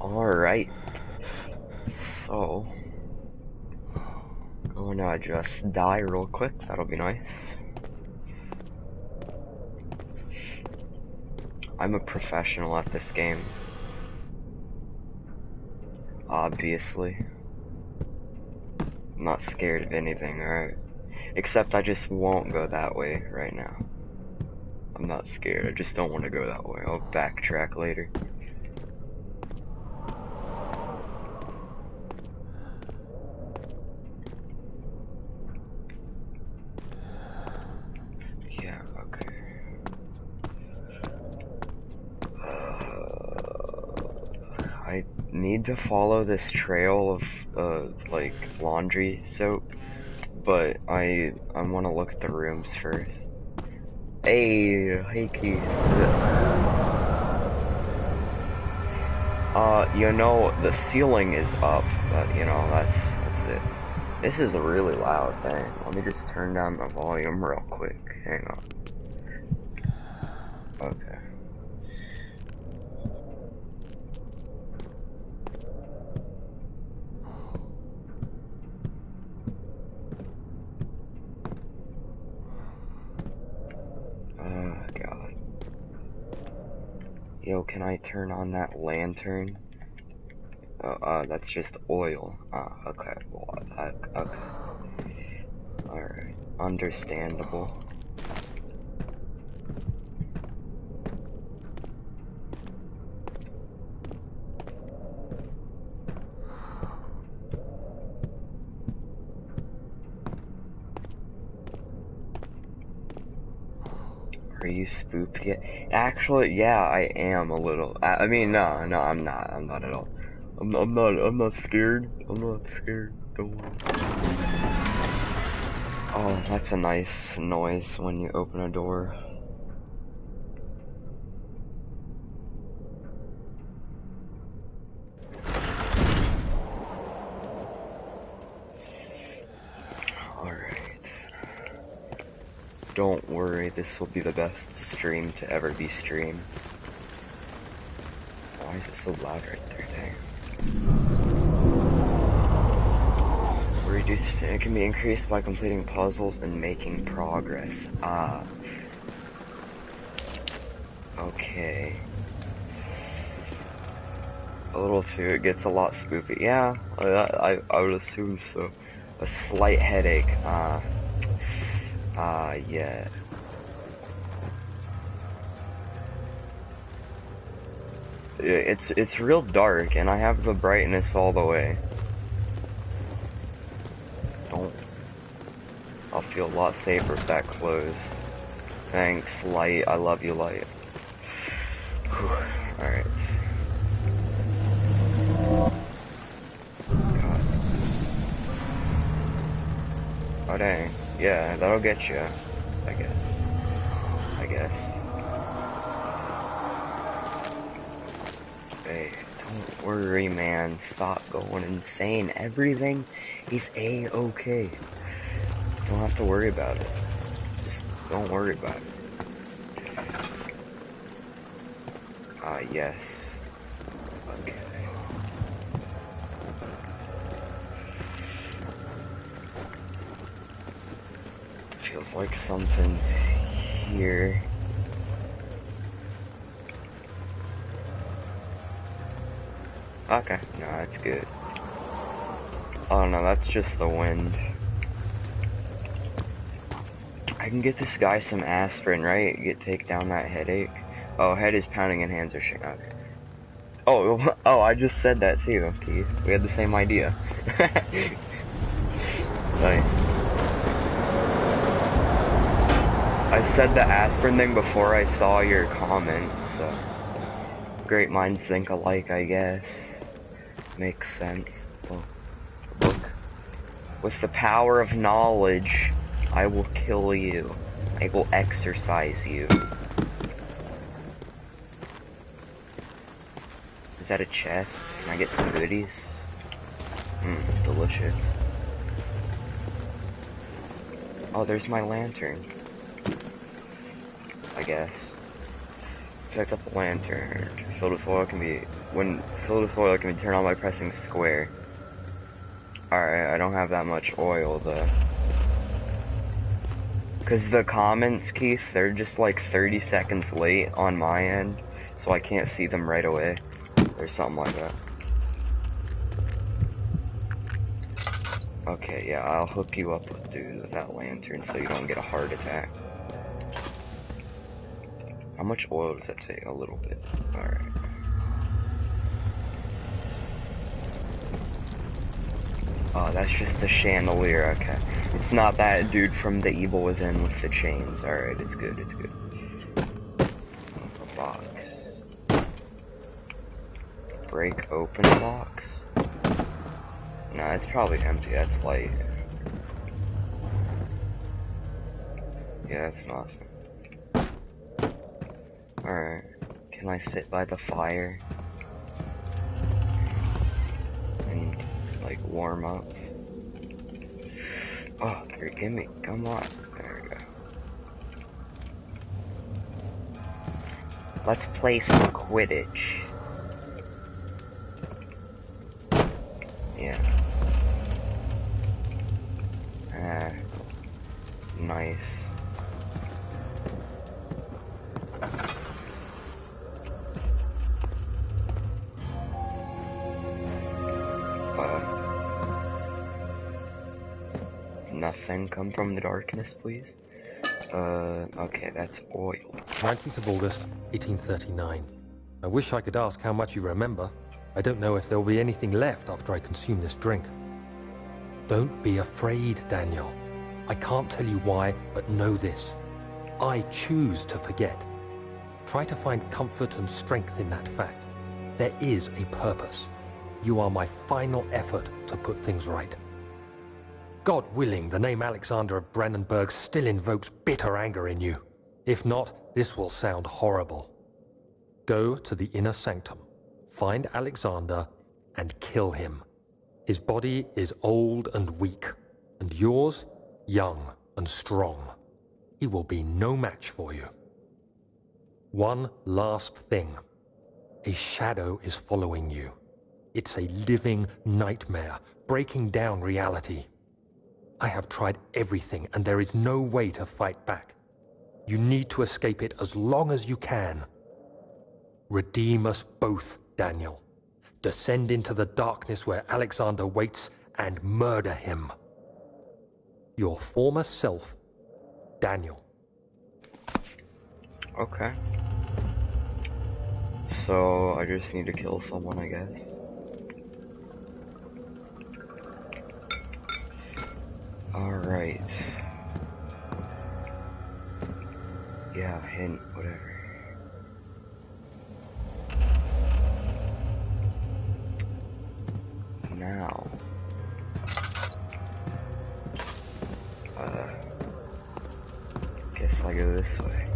Alright, so I'm gonna just die real quick, that'll be nice. I'm a professional at this game. Obviously. I'm not scared of anything, alright? Except I just won't go that way right now. I'm not scared, I just don't want to go that way. I'll backtrack later. Yeah, okay. I need to follow this trail of like laundry soap, but I want to look at the rooms first. Hey Keith. You know the ceiling is up, but you know that's it. This is a really loud thing. Let me just turn down the volume real quick. Hang on. Okay. Oh God. Yo, can I turn on that lantern? That's just oil. Okay. Well, okay. Alright. Understandable. Are you spooked yet? Actually, yeah, I am a little. I mean, no, I'm not. I'm not at all. I'm not scared. I'm not scared. Don't worry. Oh, that's a nice noise when you open a door. Alright. Don't worry, this will be the best stream to ever be streamed. Why is it so loud right there? Dang. Reduces it can be increased by completing puzzles and making progress. Okay. A little too, it gets a lot spoopy. Yeah, I would assume so. A slight headache. Yeah. It's real dark, and I have the brightness all the way. I'll feel a lot safer if that closed. Thanks, light. I love you, light. Alright. God. Oh dang. Yeah, that'll get you. I guess. Hey, don't worry, man. Stop going insane. Everything is A-okay. Don't have to worry about it. Just don't worry about it. Yes. Okay. Feels like something's here. Okay, no, that's good. Oh no, that's just the wind. I can get this guy some aspirin, right? Take down that headache. Oh, head is pounding and hands are shaking. Okay. Oh, I just said that too, Keith. We had the same idea. Nice. I said the aspirin thing before I saw your comment, so great minds think alike, I guess. Makes sense. Oh, look. With the power of knowledge, I will kill you. I will exercise you. Is that a chest? Can I get some goodies? Delicious. Oh, there's my lantern. I guess. Picked up a lantern. Filled with oil can be filled with oil can be turned on by pressing square. Alright, I don't have that much oil though. Cause the comments, Keith, they're just like 30 seconds late on my end, so I can't see them right away. Or something like that. Okay, yeah, I'll hook you up with that lantern so you don't get a heart attack. How much oil does that take? A little bit. Alright. Oh, that's just the chandelier, okay. It's not that dude from The Evil Within with the chains. Alright, it's good, it's good. A box. Break open a box? Nah, it's probably empty, that's light. Yeah, that's nothing. Alright. Can I sit by the fire? And, like, warm up? Oh, gimme, come on. There we go. Let's play some Quidditch. Yeah. Nice. Nothing come from the darkness, please. Okay, that's oil. 19th of August, 1839. I wish I could ask how much you remember. I don't know if there'll be anything left after I consume this drink. Don't be afraid, Daniel. I can't tell you why, but know this. I choose to forget. Try to find comfort and strength in that fact. There is a purpose. You are my final effort to put things right. God willing, the name Alexander of Brandenburg still invokes bitter anger in you. If not, this will sound horrible. Go to the inner sanctum, find Alexander, and kill him. His body is old and weak, and yours, young and strong. He will be no match for you. One last thing. A shadow is following you. It's a living nightmare, breaking down reality. I have tried everything, and there is no way to fight back. You need to escape it as long as you can. Redeem us both, Daniel. Descend into the darkness where Alexander waits and murder him. Your former self, Daniel. Okay. So, I just need to kill someone, I guess. Alright. Yeah, hint, whatever. Now. Guess I go this way.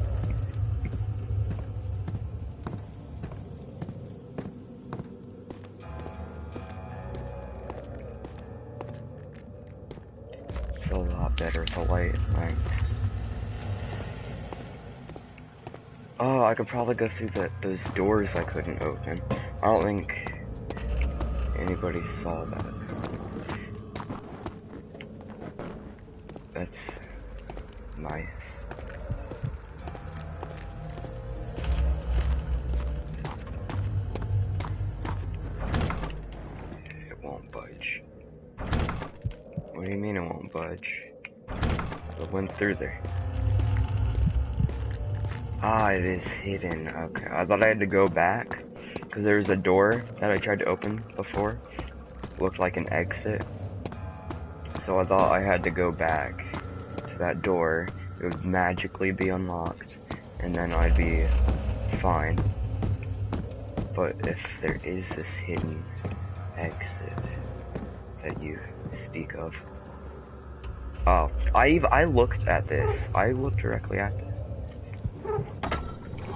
Feel a lot better with the light, thanks. Oh, I could probably go through those doors I couldn't open. I don't think anybody saw that. That's nice. It won't budge. What do you mean it won't budge? It went through there. Ah, it is hidden. Okay, I thought I had to go back because there was a door that I tried to open before. Looked like an exit. So I thought I had to go back to that door. It would magically be unlocked, and then I'd be fine. But if there is this hidden exit that you speak of. Oh, I looked at this. I looked directly at this.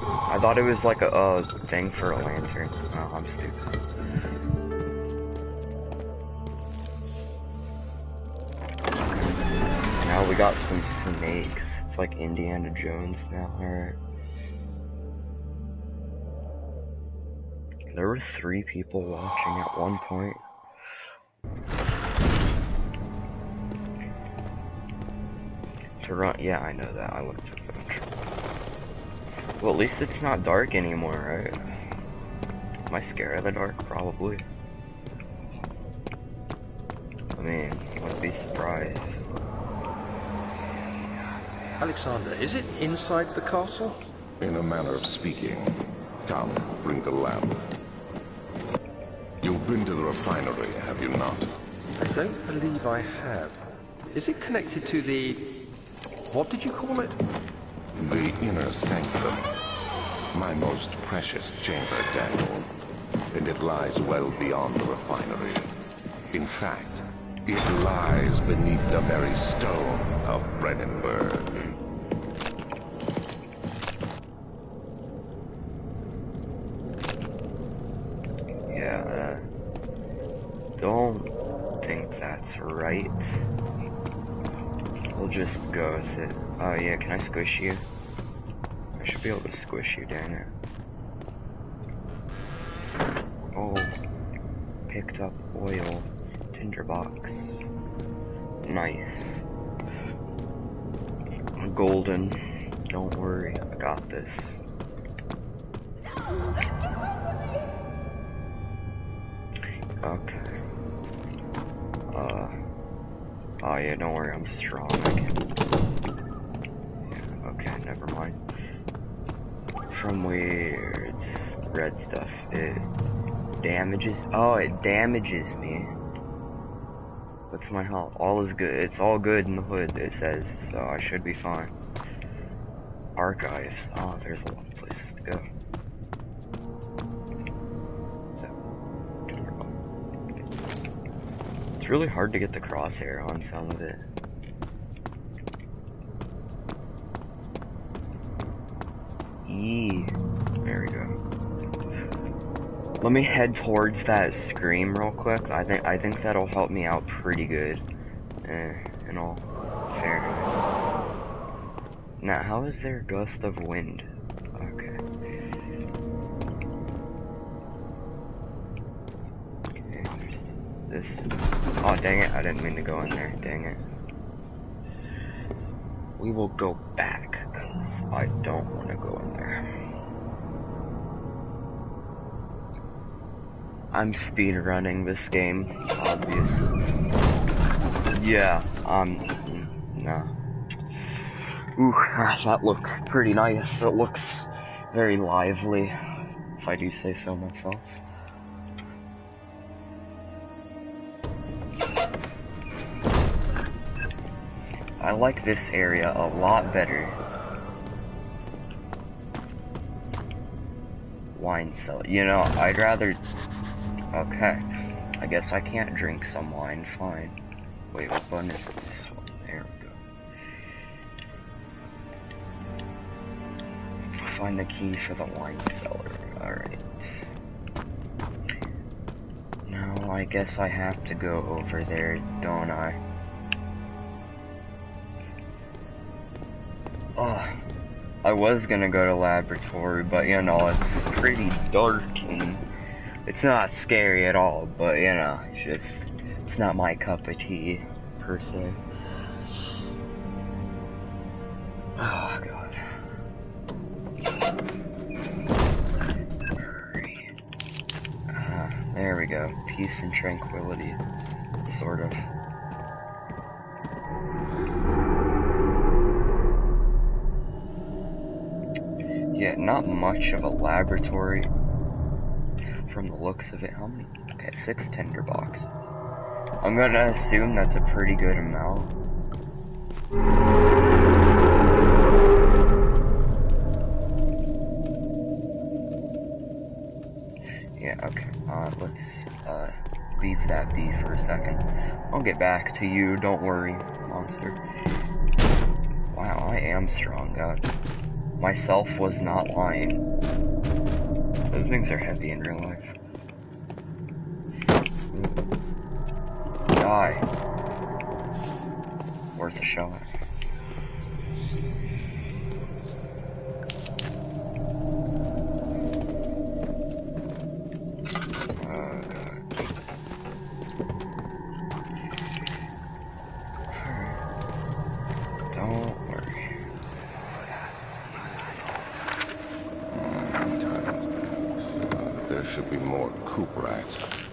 I thought it was like a thing for a lantern. Oh, I'm stupid. Now we got some snakes. It's like Indiana Jones now. Alright. There were 3 people watching at one point. To run, yeah, I know that. I looked at them. Well, at least it's not dark anymore, right? Am I scared of the dark? Probably. I mean, I wouldn't be surprised. Alexander, is it inside the castle? In a manner of speaking. Come, bring the lamp. You've been to the refinery, have you not? I don't believe I have. Is it connected to the... what did you call it? The inner sanctum. My most precious chamber, Daniel. And it lies well beyond the refinery. In fact, it lies beneath the very stone of Brennenburg. Yeah, don't think that's right. We'll just go with it. Oh yeah, can I squish you? I should be able to squish you, dang it. Oh, picked up oil, tinderbox. Nice. Golden. Don't worry, I got this. Okay. Oh yeah, don't worry, I'm strong. Yeah, okay, never mind. From where it's red stuff, it damages. Oh, it damages me. What's my health? All is good. It's all good in the hood, it says, so I should be fine. Archives. Oh, there's a lot of places to go. It's really hard to get the crosshair on some of it. There we go. Let me head towards that scream real quick. I think that'll help me out pretty good. In all fairness. Now, how is there a gust of wind? Okay. Okay, there's this. Oh, dang it, I didn't mean to go in there, dang it. We will go back, because I don't want to go in there. I'm speed running this game, obviously. Yeah, no. Ooh, that looks pretty nice. It looks very lively, if I do say so myself. I like this area a lot better. Wine cellar. You know, I'd rather... Okay. I guess I can't drink some wine. Fine. Wait, what button is this one? There we go. Find the key for the wine cellar. Alright. Now, I guess I have to go over there, don't I? Oh, I was gonna go to laboratory, but you know, it's pretty dark and it's not scary at all, but you know, it's not my cup of tea, per se. Oh, God. There we go. Peace and tranquility. Sort of. Yeah, not much of a laboratory from the looks of it. How many? Okay, 6 tinder boxes. I'm gonna assume that's a pretty good amount. Yeah, okay. Let's leave that be for a second. I'll get back to you, don't worry, monster. Wow, I am strong, God. Myself was not lying. Those things are heavy in real life. Die. Worth a shot. There should be more Cooperite.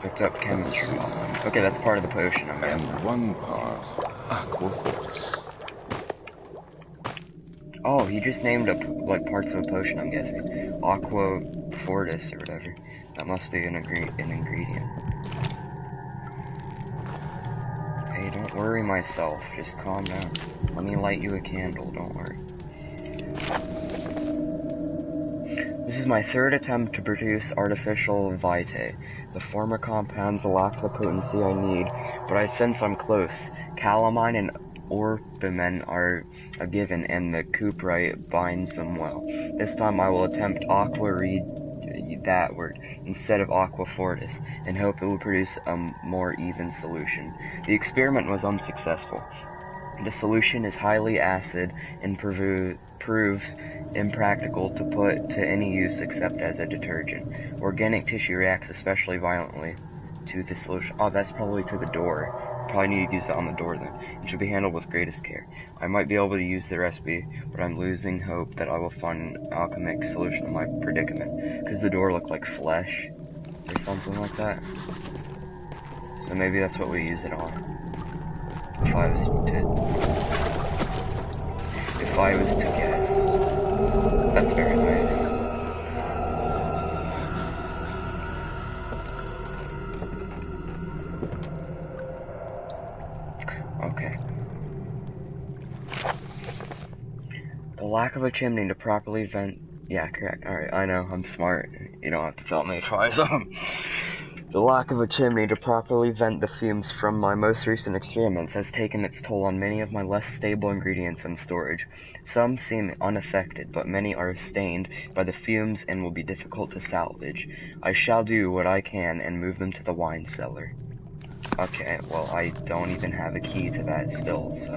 Picked up chemistry. Okay, that's part of the potion, I'm guessing. And one part Aquafortis. Oh, he just named like parts of a potion, I'm guessing. Aqua Fortis or whatever. That must be an ingredient. Hey, don't worry myself. Just calm down. Let me light you a candle, don't worry. This is my third attempt to produce artificial vitae. The former compounds lack the potency I need, but I sense I'm close. Calamine and orpiment are a given, and the cuprite binds them well. This time I will attempt that word instead of aqua fortis, and hope it will produce a more even solution. The experiment was unsuccessful. The solution is highly acid and proves impractical to put to any use except as a detergent. Organic tissue reacts especially violently to the solution. Oh, that's probably to the door. Probably need to use that on the door then. It should be handled with greatest care. I might be able to use the recipe, but I'm losing hope that I will find an alchemic solution to my predicament. Because the door looked like flesh or something like that. So maybe that's what we use it on. If I was to guess. That's very nice. Okay. The lack of a chimney to properly vent. Yeah, correct. Alright, I know, I'm smart. You don't have to tell me twice. The lack of a chimney to properly vent the fumes from my most recent experiments has taken its toll on many of my less stable ingredients in storage. Some seem unaffected, but many are stained by the fumes and will be difficult to salvage. I shall do what I can and move them to the wine cellar. Okay, well, I don't even have a key to that still, so...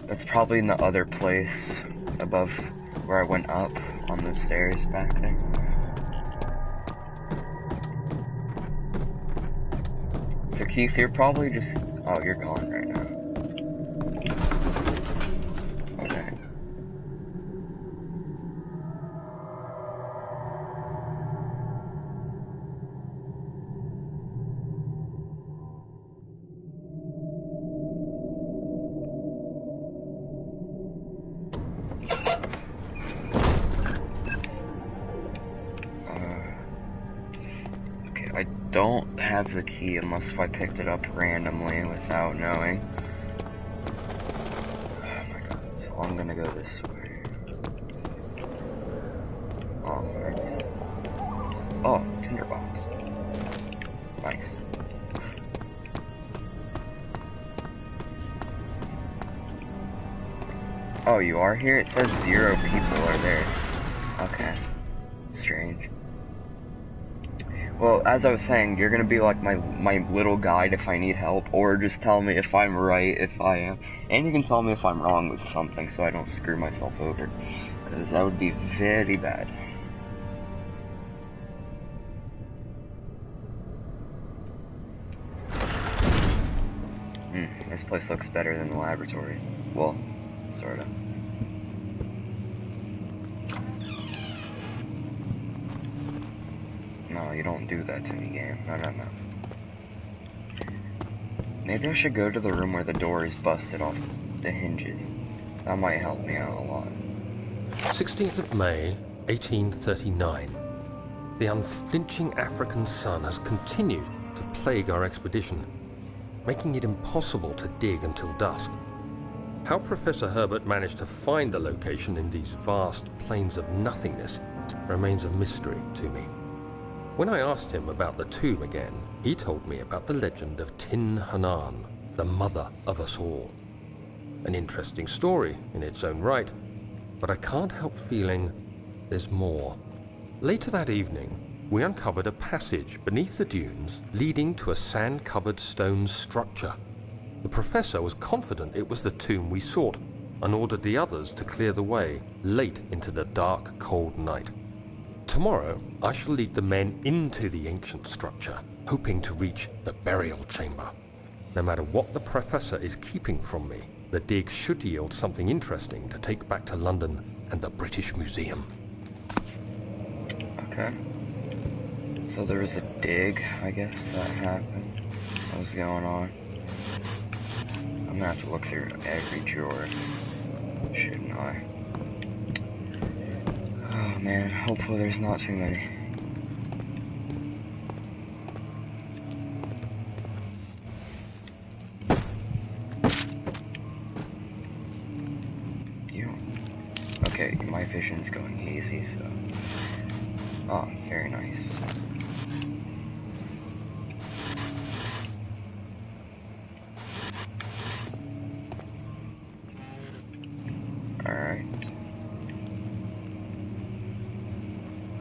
That's probably in the other place above where I went up on the stairs back there. So Keith, you're probably just... Oh, you're gone right now. Okay. Okay, I don't have the key unless if I picked it up randomly without knowing. Oh my god, so I'm gonna go this way. Oh, oh, tinderbox. Nice. Oh, you are here? It says 0 people are there. Okay. Strange. Well, as I was saying, you're gonna be like my little guide if I need help, or just tell me if I'm right, if I am. And you can tell me if I'm wrong with something so I don't screw myself over. Because that would be very bad. This place looks better than the laboratory. Well, sorta. No, you don't do that to me, game. No. Maybe I should go to the room where the door is busted off the hinges. That might help me out a lot. 16th of May, 1839. The unflinching African sun has continued to plague our expedition, making it impossible to dig until dusk. How Professor Herbert managed to find the location in these vast plains of nothingness remains a mystery to me. When I asked him about the tomb again, he told me about the legend of Tin Hanan, the mother of us all. An interesting story in its own right, but I can't help feeling there's more. Later that evening, we uncovered a passage beneath the dunes leading to a sand-covered stone structure. The professor was confident it was the tomb we sought and ordered the others to clear the way late into the dark, cold night. Tomorrow, I shall lead the men into the ancient structure, hoping to reach the burial chamber. No matter what the professor is keeping from me, the dig should yield something interesting to take back to London and the British Museum. Okay. So there was a dig, I guess, that happened. What was going on? I'm gonna have to look through every drawer. Shouldn't I? Oh man, hopefully there's not too many. Okay, my vision's going easy, so... Oh, very nice. Alright.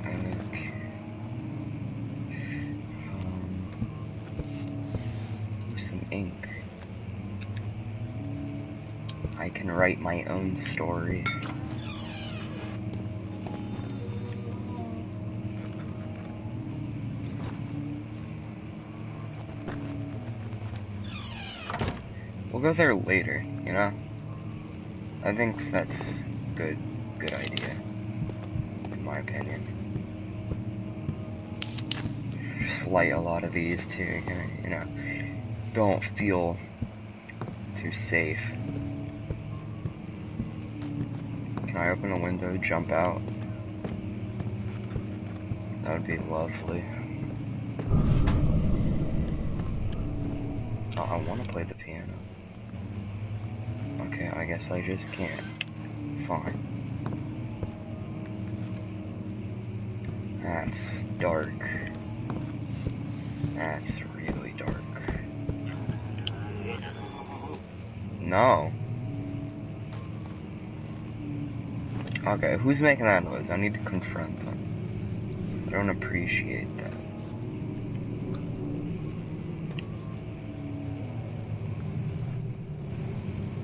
Okay. Some ink. I can write my own story. We'll go there later, you know? I think that's good idea, in my opinion. Just light a lot of these too, you know, don't feel too safe. Can I open a window, jump out? That would be lovely. Oh, I want to play the piano. Okay, I guess I just can't. Fine. That's dark. That's really dark. No. Okay, who's making that noise? I need to confront them. I don't appreciate that.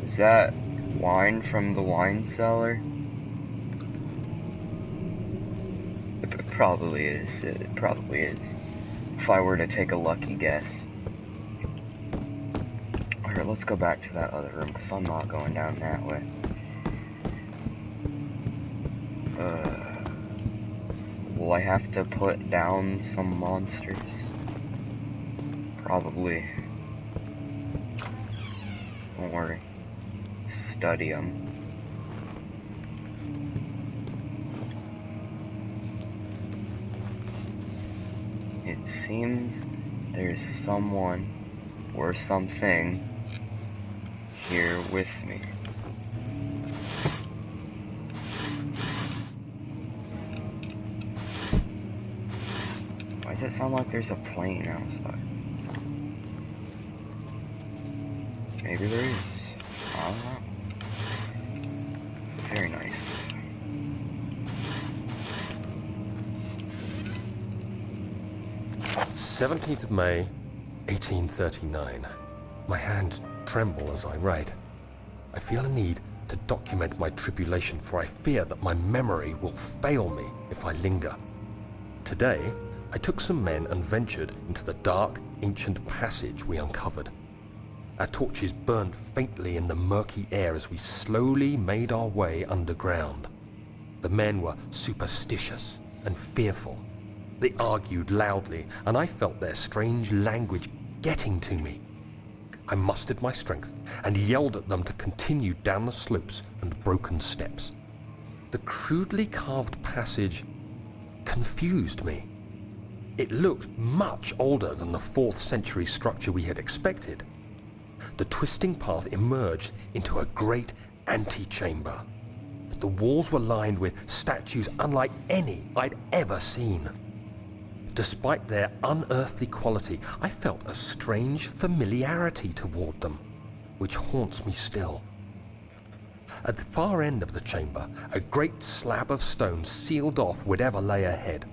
Is that wine from the wine cellar? It probably is. It probably is. If I were to take a lucky guess. Alright, let's go back to that other room, because I'm not going down that way. Will I have to put down some monsters? Probably. Don't worry. Study them. It seems there's someone or something here with me. Why does it sound like there's a plane outside? Maybe there is. I don't know. Very nice. "17th of May, 1839. My hands tremble as I write. I feel a need to document my tribulation, for I fear that my memory will fail me if I linger. Today, I took some men and ventured into the dark, ancient passage we uncovered. Our torches burned faintly in the murky air as we slowly made our way underground. The men were superstitious and fearful. They argued loudly, and I felt their strange language getting to me. I mustered my strength and yelled at them to continue down the slopes and broken steps. The crudely carved passage confused me. It looked much older than the 4th century structure we had expected. The twisting path emerged into a great antechamber. The walls were lined with statues unlike any I'd ever seen. Despite their unearthly quality, I felt a strange familiarity toward them, which haunts me still. At the far end of the chamber, a great slab of stone sealed off whatever lay ahead.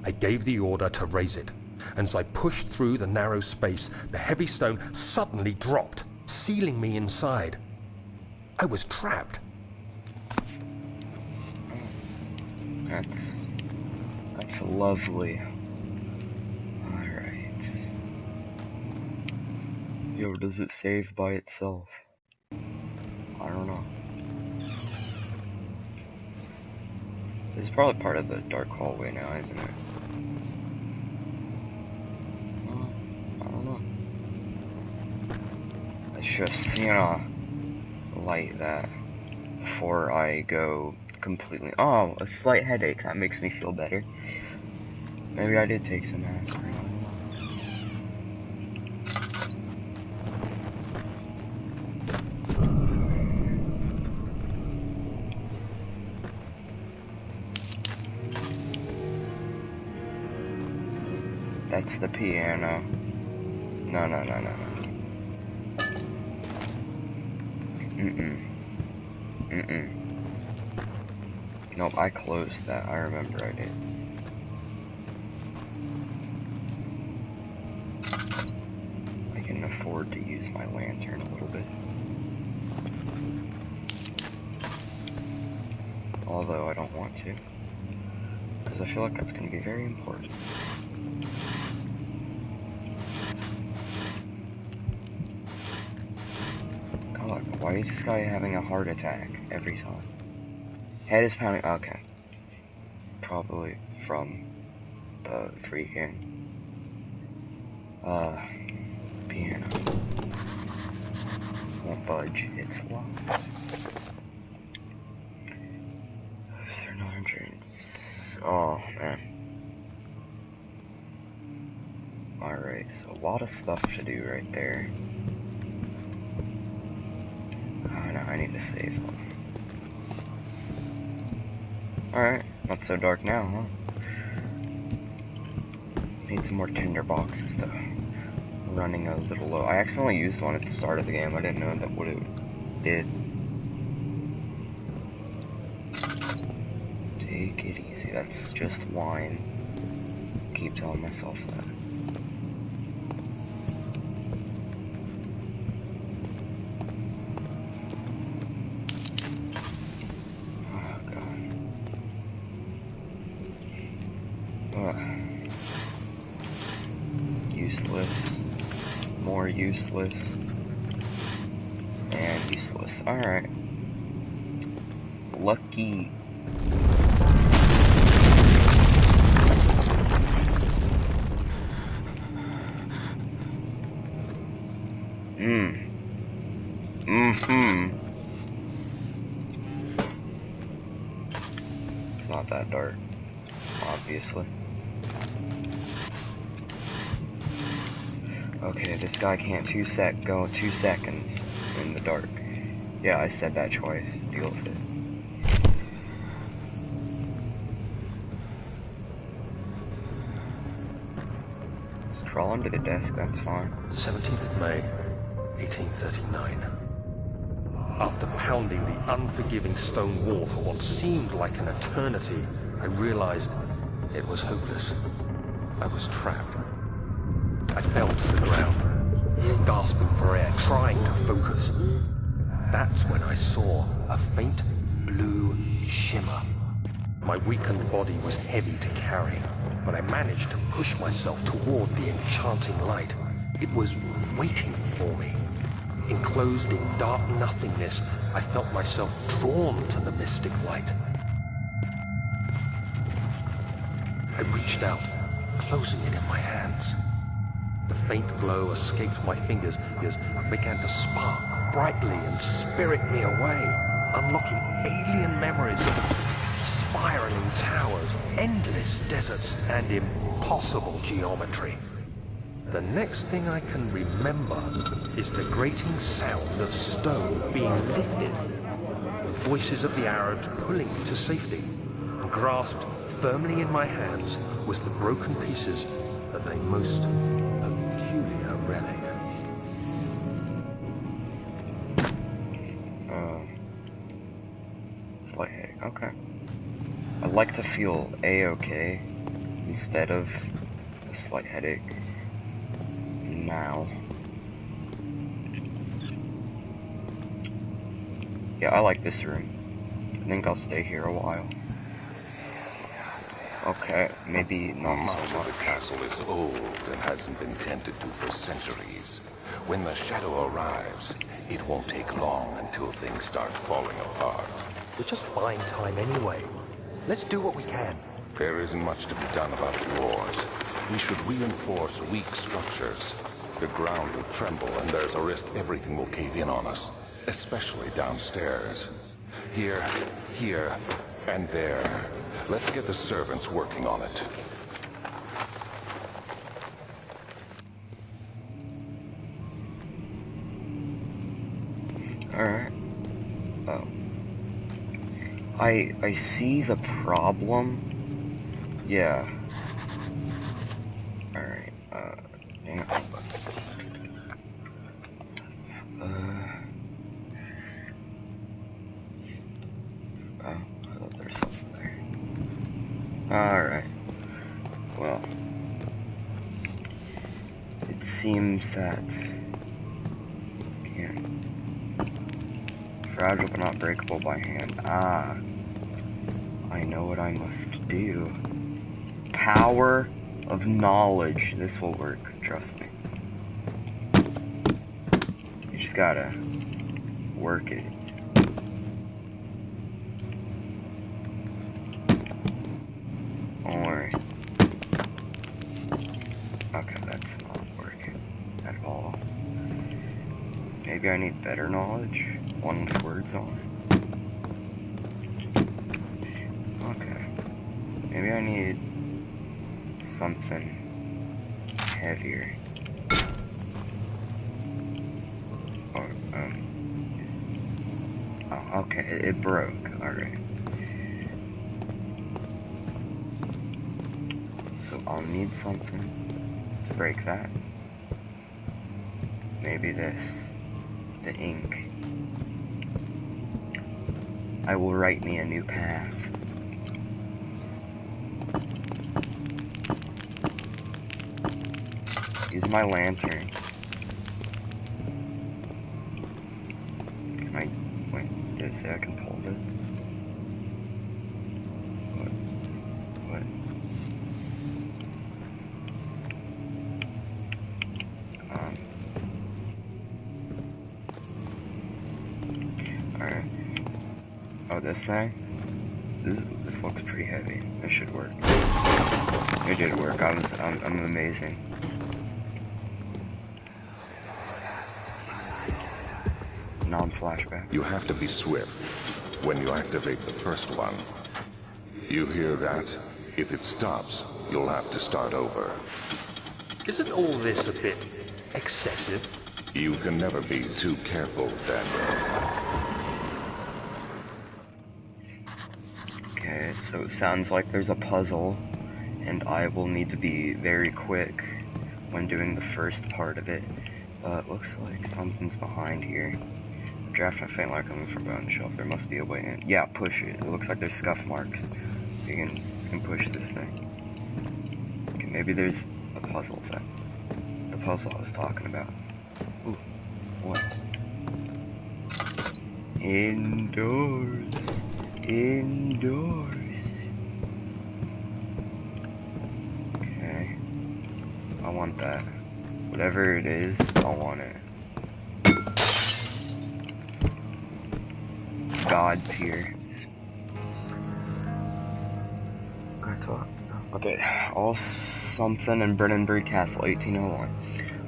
I gave the order to raise it, and as I pushed through the narrow space, the heavy stone suddenly dropped, sealing me inside. I was trapped. That's lovely. Alright. Yo, does it save by itself? I don't know. This is probably part of the dark hallway now, isn't it? I don't know. Let's just, you know, light that before I go completely. Oh, a slight headache. That makes me feel better. Maybe I did take some aspirin. That's the piano. No. Nope, I closed that. I remember I did. I can afford to use my lantern a little bit. Although I don't want to. Because I feel like that's going to be very important. God, why is this guy having a heart attack every time? Head is pounding. Okay. Probably from the freaking piano. Won't budge. It's locked. Is there another entrance? Oh man. Alright, so a lot of stuff to do right there. Oh no, I need to save them. Alright, not so dark now, huh? Need some more tinder boxes though. Running a little low. I accidentally used one at the start of the game. I didn't know that what it did. Take it easy. That's just wine. Keep telling myself that. Useless, more useless, and useless. Alright. Lucky. It's not that dark, obviously. Okay, this guy can't go 2 seconds in the dark. Yeah, I said that twice. Deal with it. Just crawl under the desk, that's fine. 17th May, 1839. After pounding the unforgiving stone wall for what seemed like an eternity, I realized it was hopeless. I was trapped. I fell to the ground, gasping for air, trying to focus. That's when I saw a faint blue shimmer. My weakened body was heavy to carry, but I managed to push myself toward the enchanting light. It was waiting for me. Enclosed in dark nothingness, I felt myself drawn to the mystic light. I reached out, closing it in my hands. The faint glow escaped my fingers and began to spark brightly and spirit me away, unlocking alien memories of spiraling towers, endless deserts, and impossible geometry. The next thing I can remember is the grating sound of stone being lifted, the voices of the Arabs pulling me to safety, and grasped firmly in my hands was the broken pieces of a most peculiar relic. Slight headache. Okay. I'd like to feel A-okay instead of a slight headache now. Yeah, I like this room. I think I'll stay here a while. Okay, maybe not Much so of much. the castle is old and hasn't been tended to for centuries. When the shadow arrives, it won't take long until things start falling apart. We're just buying time anyway. Let's do what we can. There isn't much to be done about the wars. We should reinforce weak structures. The ground will tremble, and there's a risk everything will cave in on us, especially downstairs. Here, and there. Let's get the servants working on it. Alright. Oh. I see the problem. Yeah. Alright, hang on. Oh, I thought there was something there. Alright. Well. It seems that... Fragile but not breakable by hand. Ah. I know what I must do. Power of knowledge. This will work, trust me. You just gotta work it. Don't worry. Okay, that's not working at all. Maybe I need better knowledge? One with words on it? Okay. Maybe I need something heavier. Or, oh, okay, it broke. Alright. So I'll need something to break that. Maybe this. The ink. I will write me a new path. Use my lantern. Can I... wait, did it say I can pull this? What? Alright. Oh, this thing? This looks pretty heavy. This should work. It did work. I'm amazing. Non-flashback. You have to be swift when you activate the first one. You hear that? If it stops, you'll have to start over. Isn't all this a bit excessive? You can never be too careful, Daniel. Okay, so it sounds like there's a puzzle, and I will need to be very quick when doing the first part of it. It looks like something's behind here. A draft and faint light coming from behind the shelf. There must be a way in. Yeah, push it. It looks like there's scuff marks. You can push this thing. Okay, maybe there's a puzzle thing. The puzzle I was talking about. Ooh, what? Indoors. Indoors. Okay. I want that. Whatever it is, I want it. God tier. Gonna talk. Okay. All something in Brennenburg Castle, 1801.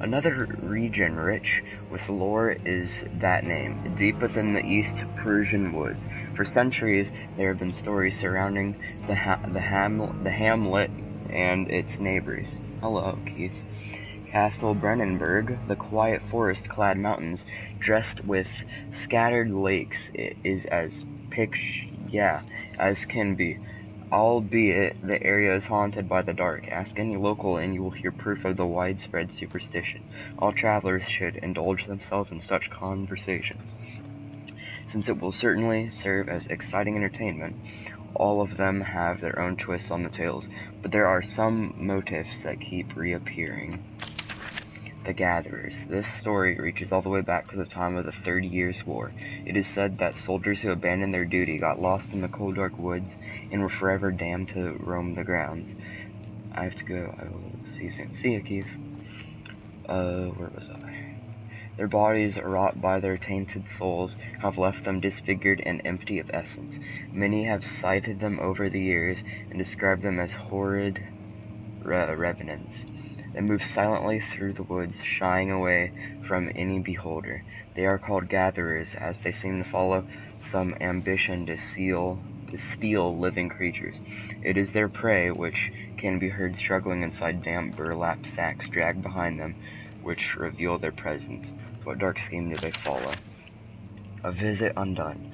Another region rich with lore is that name, deep within the East Persian woods. For centuries, there have been stories surrounding the hamlet and its neighbors. Hello, Keith. Castle Brennenburg, the quiet forest-clad mountains dressed with scattered lakes, is as as can be. Albeit the area is haunted by the dark. Ask any local and you will hear proof of the widespread superstition. All travelers should indulge themselves in such conversations, since it will certainly serve as exciting entertainment. All of them have their own twists on the tales, but there are some motifs that keep reappearing. The Gatherers. This story reaches all the way back to the time of the 30 Years' War. It is said that soldiers who abandoned their duty got lost in the cold dark woods and were forever damned to roam the grounds. I have to go. I will see you soon. See you, Keith. Where was I? Their bodies, wrought by their tainted souls, have left them disfigured and empty of essence. Many have cited them over the years and described them as horrid revenants. They move silently through the woods, shying away from any beholder. They are called gatherers, as they seem to follow some ambition to steal living creatures. It is their prey which can be heard struggling inside damp burlap sacks dragged behind them, which reveal their presence. What dark scheme do they follow? A visit undone.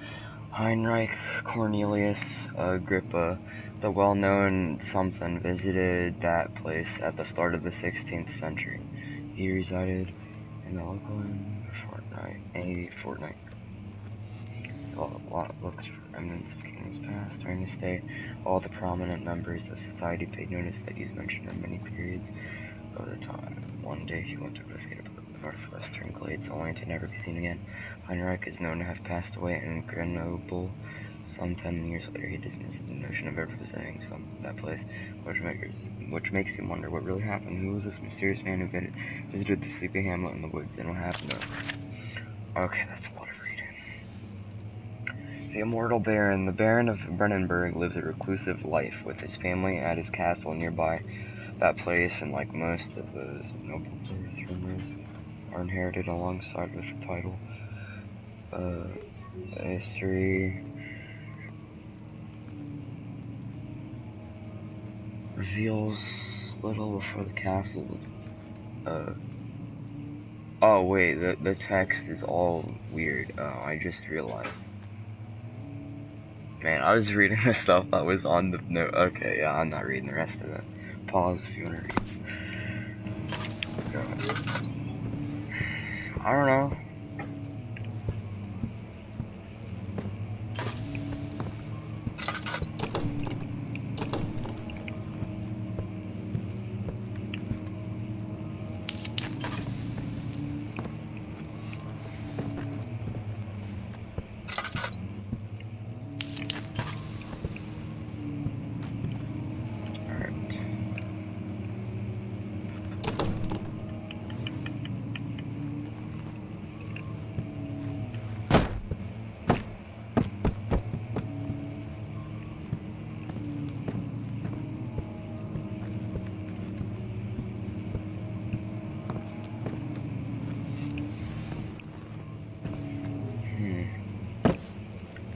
Heinrich Cornelius Agrippa, the well-known something, visited that place at the start of the 16th century. He resided in the local fortnight. So a lot looks for remnants of kingdoms past. During his stay, all the prominent members of society paid notice that he is mentioned in many periods of the time. One day he went to investigate the northwestern glades, only to never be seen again. Heinrich is known to have passed away in Grenoble. Some 10 years later, he dismissed the notion of ever visiting that place, which makes you wonder what really happened. Who was this mysterious man who visited the sleepy hamlet in the woods, and what happened to him? Okay, that's a lot of reading. The immortal Baron. The Baron of Brennenburg lives a reclusive life with his family at his castle nearby. That place, and like most of those noble birth rumors, are inherited alongside with the title. History reveals little before the castle was. Oh wait, the text is all weird. Oh, I just realized. Man, I was reading the stuff that was on the note. Okay, yeah, I'm not reading the rest of it. Pause if you want to read. I don't know.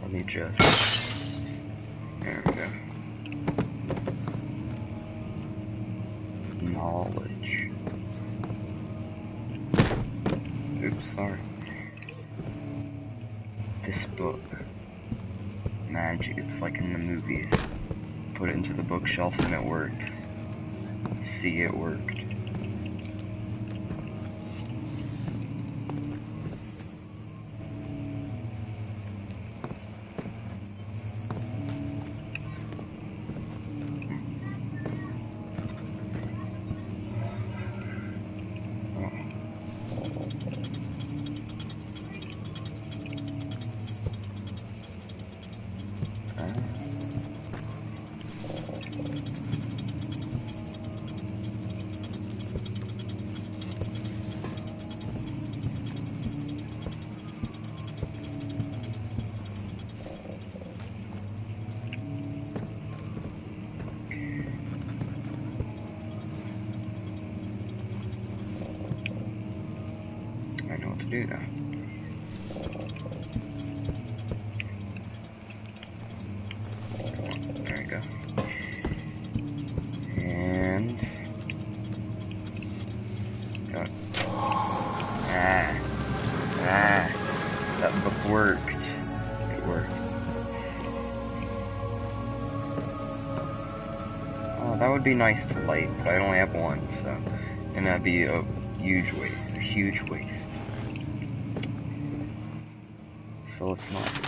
Let me just... There we go. Knowledge. Oops, sorry. This book. Magic, it's like in the movies. Put it into the bookshelf and it works. See, it worked. Do that. There we go. And got that book worked. It worked. Oh, that would be nice to light, but I only have one, so, and that'd be a huge waste. A huge waste. So let's not do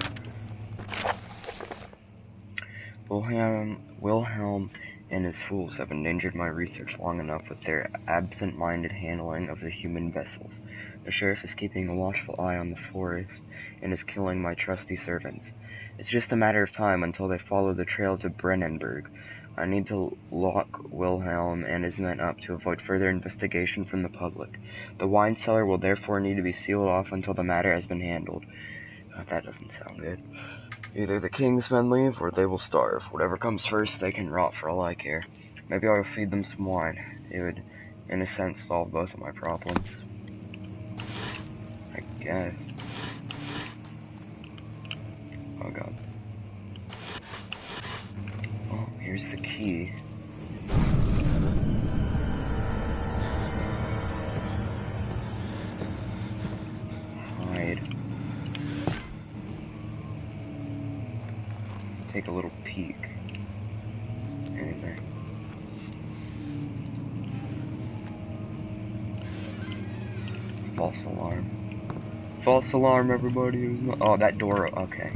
it. Wilhelm and his fools have endangered my research long enough with their absent-minded handling of the human vessels. The sheriff is keeping a watchful eye on the forest and is killing my trusty servants. It's just a matter of time until they follow the trail to Brennenburg. I need to lock Wilhelm and his men up to avoid further investigation from the public. The wine cellar will therefore need to be sealed off until the matter has been handled. That doesn't sound good. Either the king's men leave, or they will starve. Whatever comes first, they can rot for all I care. Maybe I will feed them some wine. It would, in a sense, solve both of my problems. I guess. Oh god. Oh, here's the key. Hide. Let's take a little peek. Anything. False alarm. False alarm, everybody. It was not. Oh, that door. Okay.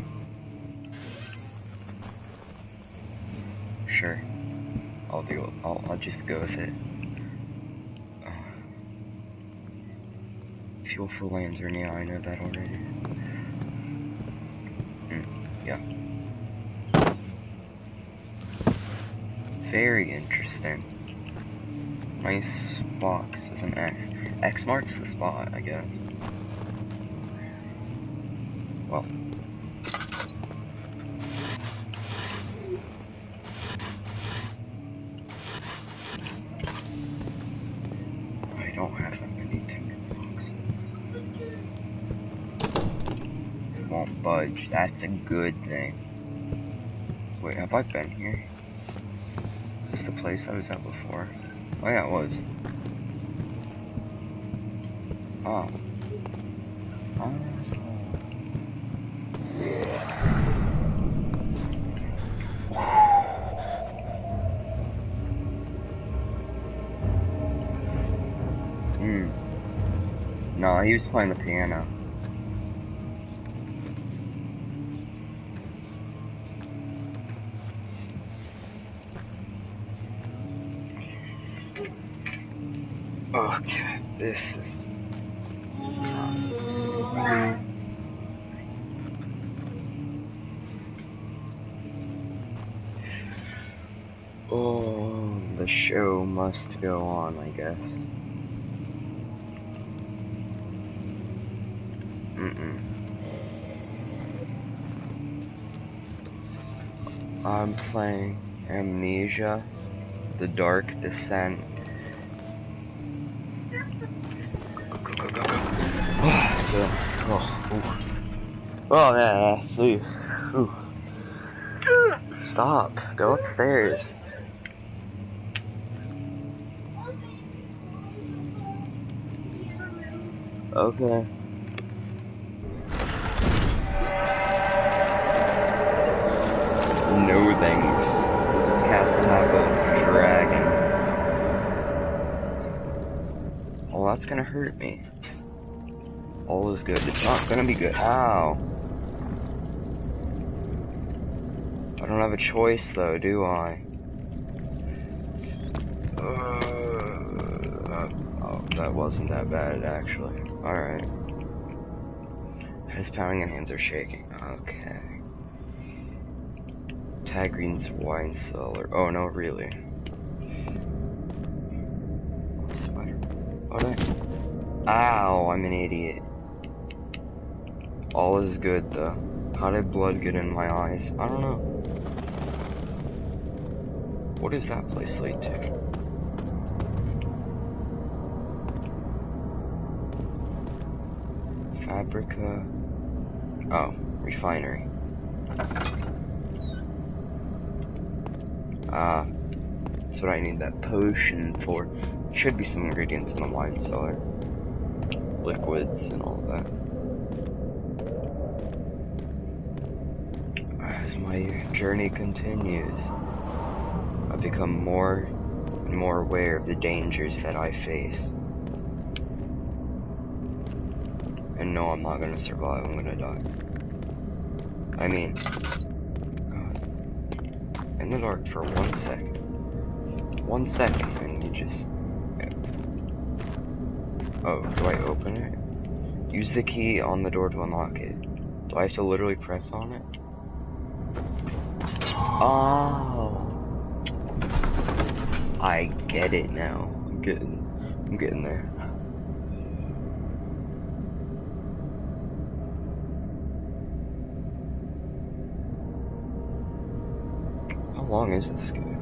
Sure. I'll do it. I'll just go with it. Fuel for lantern. Yeah, I know that already. Yeah. Very interesting. Nice box with an X. X marks the spot, I guess. Well. I don't have that many ticket boxes. It won't budge. That's a good thing. Wait, have I been here? Is this the place I was at before? Oh yeah, it was. Oh. No, he was playing the piano. Okay, this is... Oh, the show must go on, I guess. I'm playing Amnesia, The Dark Descent. Oh man, please. Stop. Go upstairs. Okay. No thanks. This is cast attack of dragon. Oh, that's gonna hurt me. All is good. It's not gonna be good. Ow. I don't have a choice though, do I? Oh, that wasn't that bad actually. Alright. Head is pounding and hands are shaking. Okay. Taggreen's wine cellar. Oh no, really. Spider. Oh no. Ow, I'm an idiot. All is good though. How did blood get in my eyes? I don't know. What does that place lead to? Fabrica. Oh, refinery. Ah, that's what I need that potion for. Should be some ingredients in the wine cellar. Liquids and all that. As my journey continues, I become more and more aware of the dangers that I face. And no, I'm not gonna survive, I'm gonna die. I mean, God. In the dark for 1 second. 1 second and you just... Oh, do I open it? Use the key on the door to unlock it. Do I have to literally press on it? Oh, I get it now. I'm getting there. How long is this game?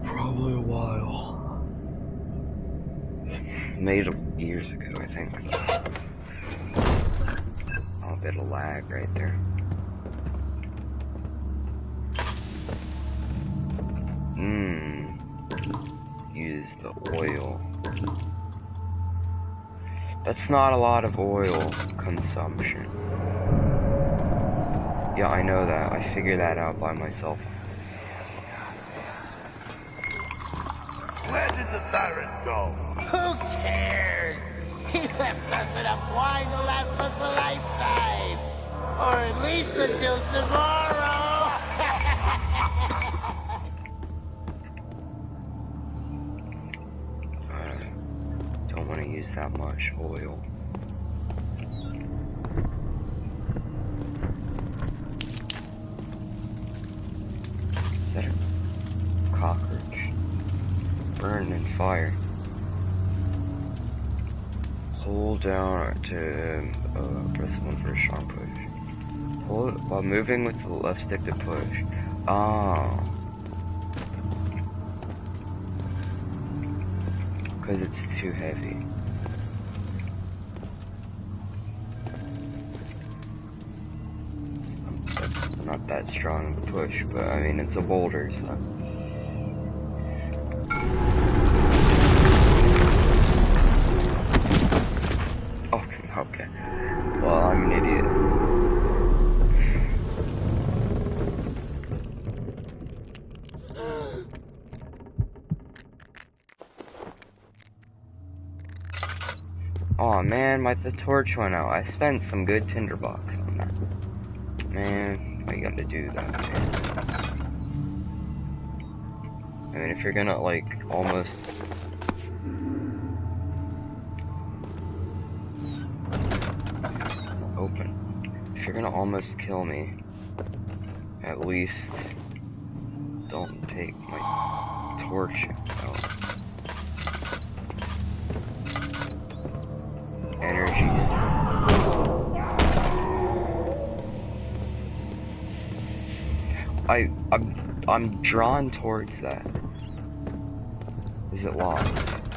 Probably a while. Made years ago, I think. Oh, a bit of lag right there. Use the oil. That's not a lot of oil consumption. Yeah, I know that. I figured that out by myself. Where did the Baron go? Who cares? He left us enough wine to last us a lifetime. Or at least until tomorrow. Don't want to use that much oil. Is that a cockroach? Burn in fire. Hold down to press 1 for a sharp push. Hold while moving with the left stick to push. Oh. Because it's too heavy. That's not that strong of a push, but I mean it's a boulder, so. Okay. Well, I'm an idiot. Aw, man, the torch went out. I spent some good tinderbox on that. Man, why you gotta do that, man? I mean, if you're gonna, like, almost... Open. If you're gonna almost kill me, at least don't take my torch out. Energies. I'm drawn towards that. Is it locked?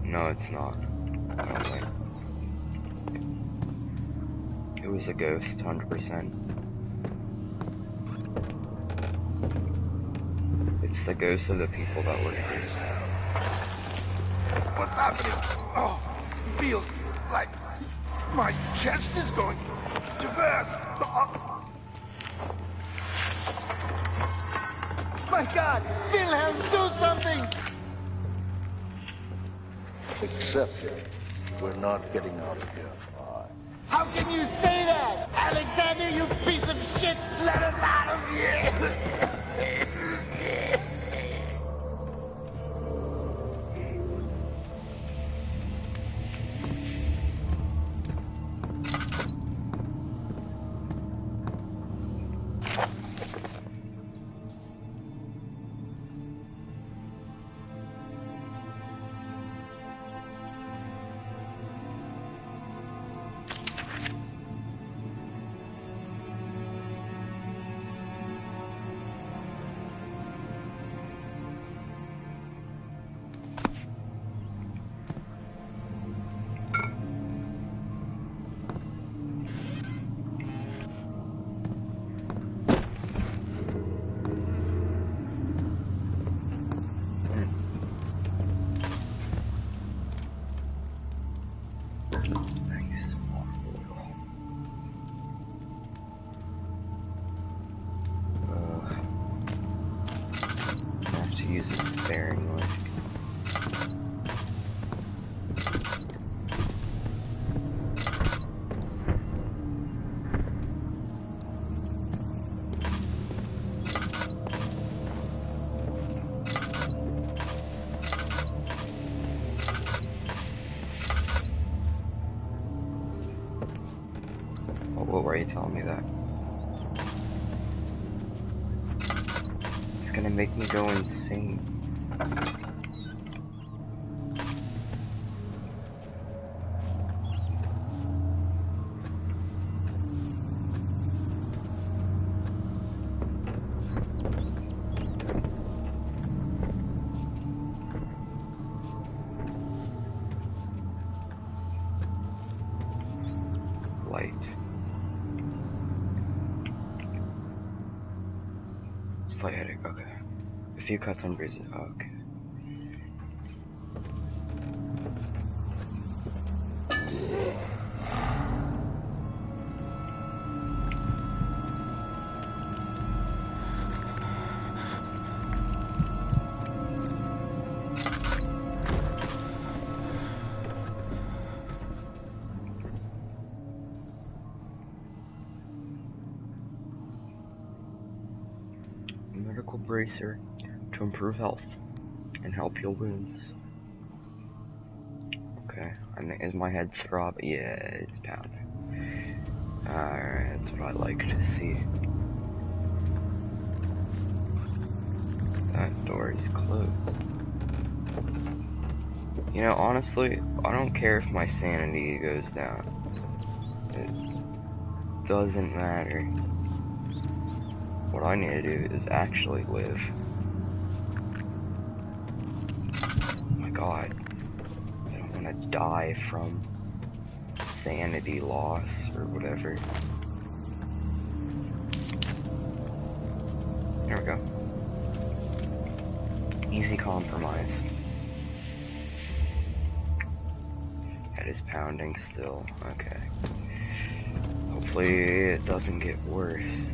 No, it's not. I don't think. It was a ghost, 100%. It's the ghost of the people that were here. What's happening? Oh, it feels like my chest is going to burst. My God! Wilhelm, do something! Accept it. We're not getting out of here. How can you say that? Alexander, you piece of shit! Let us out of here! Use it sparingly. you telling me that. It's gonna make me go insane. Light. Slight headache, okay. A few cuts and bruises, okay. Medical bracer to improve health and help heal wounds. Okay, I think, is my head throb? Yeah, it's pounding. Alright, that's what I like to see. That door is closed. You know, honestly, I don't care if my sanity goes down. It doesn't matter. What I need to do is actually live. Oh my god. I don't want to die from sanity loss or whatever. There we go. Easy compromise. Head is pounding still. Okay. Hopefully it doesn't get worse.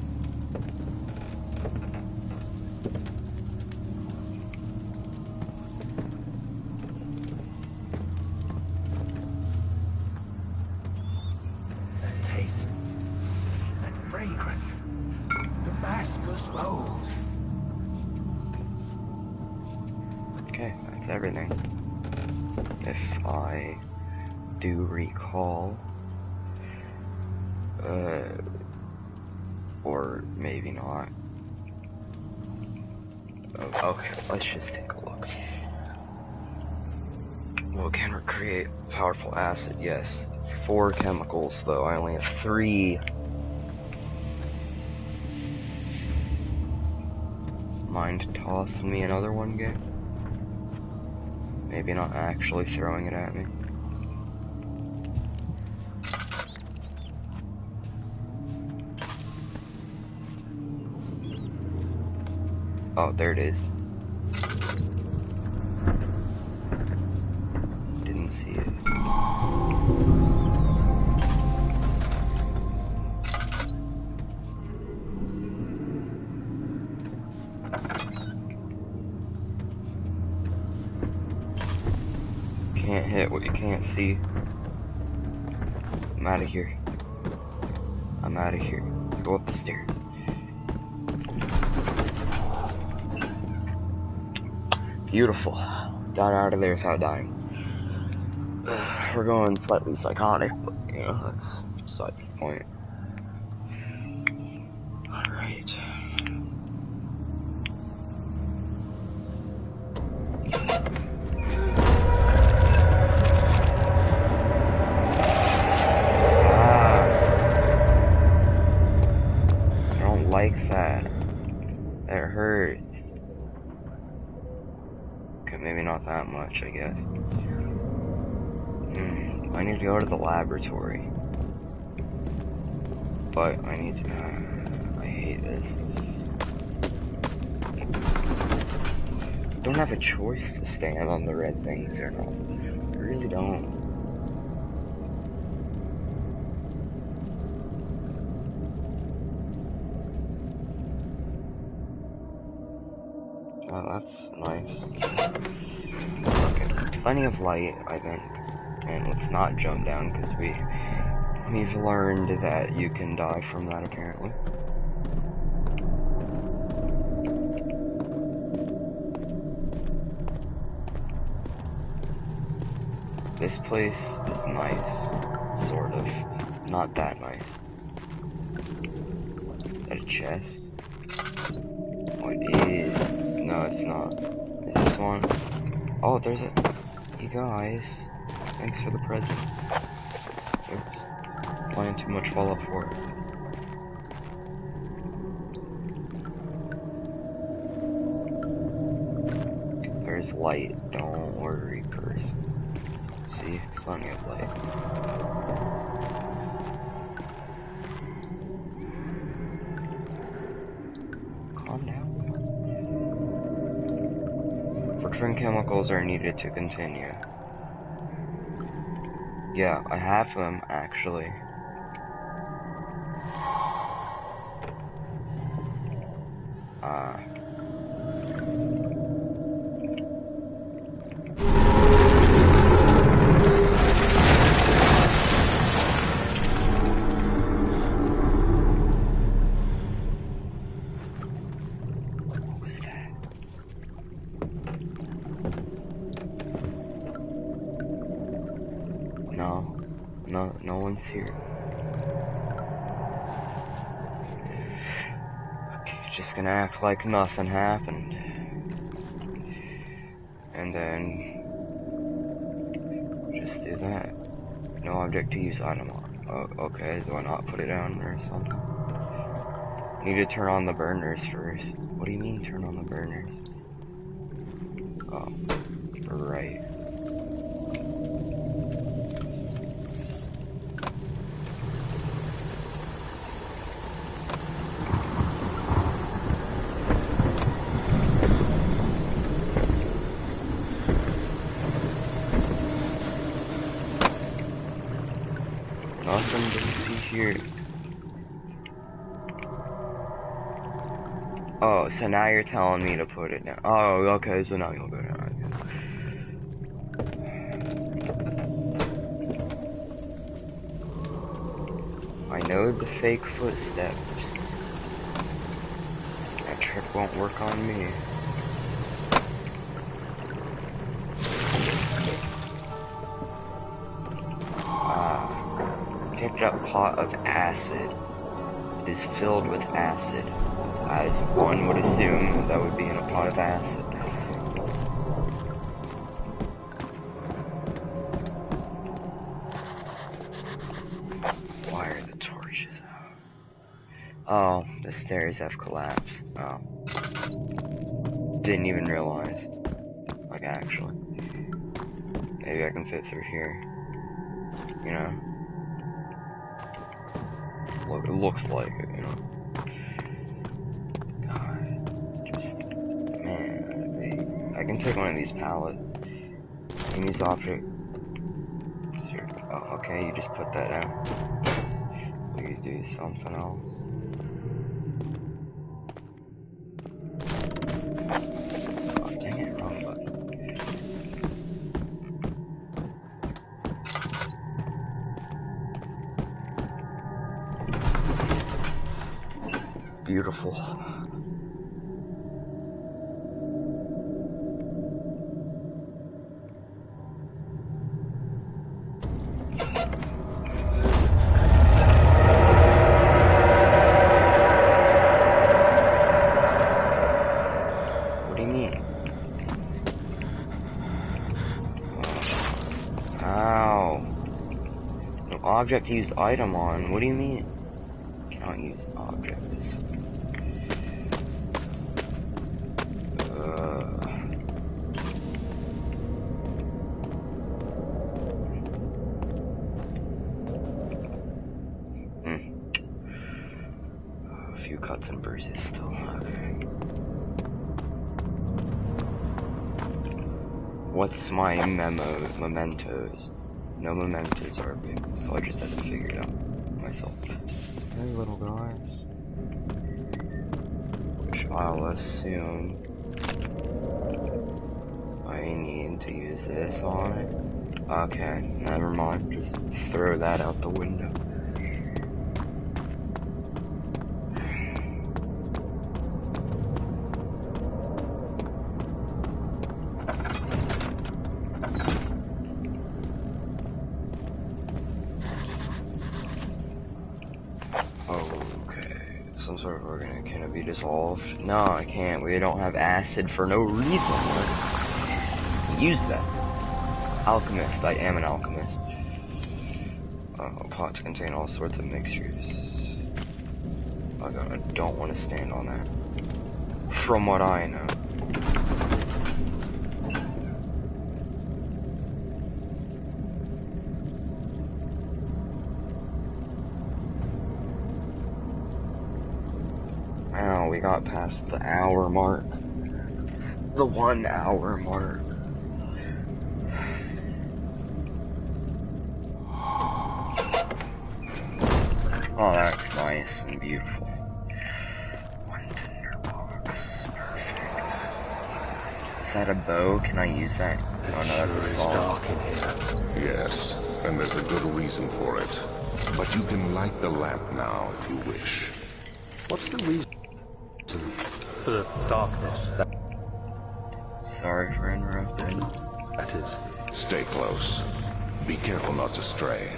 That taste, that fragrance, Damascus rose. Okay, that's everything. If I do recall, or maybe not. Oh, okay, let's just take a look. Well, can we create powerful acid? Yes. 4 chemicals, though. I only have 3. Mind tossing me another one, game? Maybe not actually throwing it at me. Oh, there it is. Didn't see it. Can't hit what you can't see. I'm out of here. I'm out of here. Go up the stairs. Beautiful. Got out of there without dying. We're going slightly psychotic, but you know, that's besides the point. Alright. I don't like that. That hurts. Okay, maybe not that much, I guess. I need to go to the laboratory. But I need to... I hate this. Don't have a choice to stand on the red things or not. I really don't. Oh, that's nice. Okay, plenty of light, I think. And let's not jump down, because we've learned that you can die from that, apparently. This place is nice, sort of. Not that nice. chest? Oh, it is. No, it's not. Is this one? Oh, there's a... You guys. Thanks for the present. Oops. Playing too much Fallout 4. There's light. Don't worry, person. See? Plenty of light. Calm down. Friction chemicals are needed to continue. Yeah, I have them, actually. What was that? No one's here. Okay, just gonna act like nothing happened. And then just do that. No object to use item on. Oh, okay, do I not put it down or something? Need to turn on the burners first. What do you mean turn on the burners? Oh, right. Nothing to see here. Oh, so now you're telling me to put it down. Oh, okay, so now you'll go down. I know the fake footsteps. That trick won't work on me. Picked up pot of acid. It is filled with acid. As one would assume that would be in a pot of acid. Why are the torches out? Oh, the stairs have collapsed. Oh. Didn't even realize. Like, actually. Maybe I can fit through here. You know? Look, it looks like it, you know? I can take one of these pallets and use object. Oh, okay, you just put that out. We could do something else. Oh, dang it, wrong button. Beautiful. Object to use item on. What do you mean? Cannot use object. A few cuts and bruises still. Okay. What's my mementos? No mementos are big, so I just had to figure it out myself. Hey, little guys. Which I'll assume I need to use this on it. Okay, never mind. Just throw that out the window. Some sort of organization. myself. No, I can't. We don't have acid for no reason. Use that. Alchemist. I am an alchemist. Pots contain all sorts of mixtures. Oh god, I don't want to stand on that. From what I know. Oh, we got past the hour mark. The 1 hour mark. Oh, that's nice and beautiful. One tinderbox. Perfect. Is that a bow? Can I use that? Oh no, that's a saw. Dark in here. Yes, and there's a good reason for it. But you can light the lamp now if you wish. What's the reason for the darkness? Sorry for interrupting. That is. Stay close. Be careful not to stray.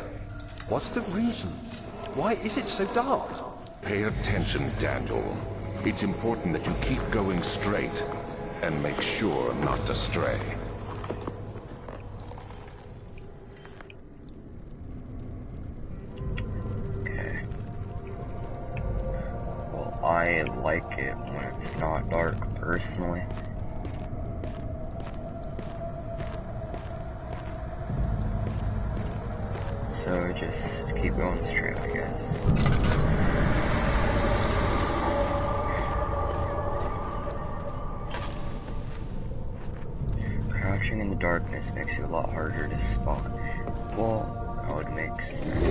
What's the reason? Why is it so dark? Pay attention, Daniel. It's important that you keep going straight and make sure not to stray. Okay. Well, I like it when it's not dark, personally. So just keep going straight, I guess. Crouching in the darkness makes you a lot harder to spot. Well, that would make sense.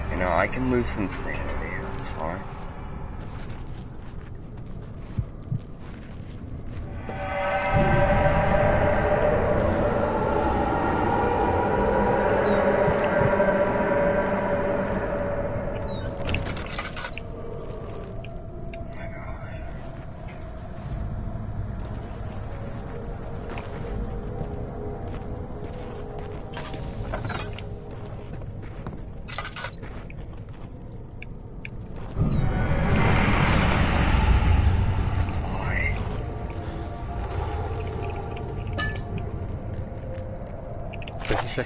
You know, I can lose some sanity, that's fine.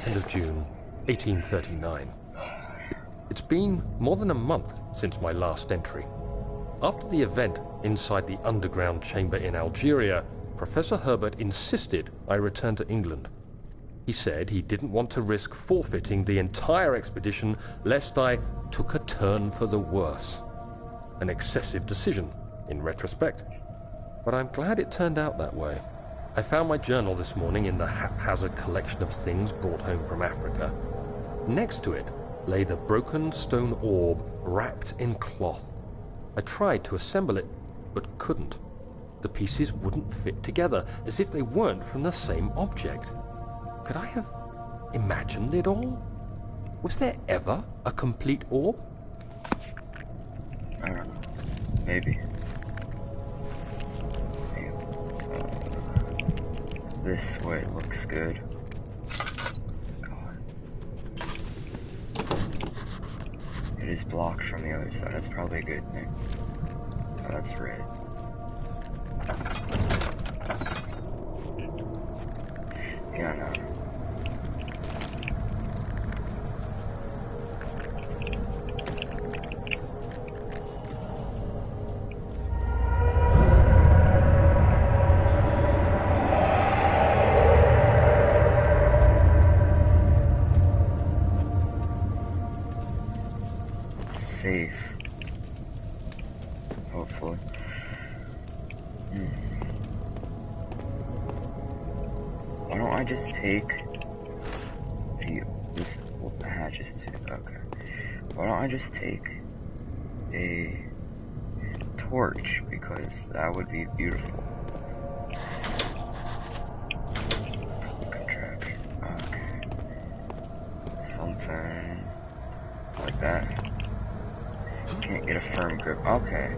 Of June, 1839. It's been more than a month since my last entry. After the event inside the underground chamber in Algeria, Professor Herbert insisted I return to England. He said he didn't want to risk forfeiting the entire expedition lest I took a turn for the worse. An excessive decision, in retrospect. But I'm glad it turned out that way. I found my journal this morning in the haphazard collection of things brought home from Africa. Next to it lay the broken stone orb wrapped in cloth. I tried to assemble it, but couldn't. The pieces wouldn't fit together, as if they weren't from the same object. Could I have imagined it all? Was there ever a complete orb? I don't know. Maybe. This way looks good. God. It is blocked from the other side. That's probably a good thing. Oh, that's red. Yeah, no. Safe. Hopefully. Why don't I just take this hatches too? Okay. Why don't I just take a torch, because that would be beautiful. Contraption. Okay. Something like that. Can't get a firm grip. Okay.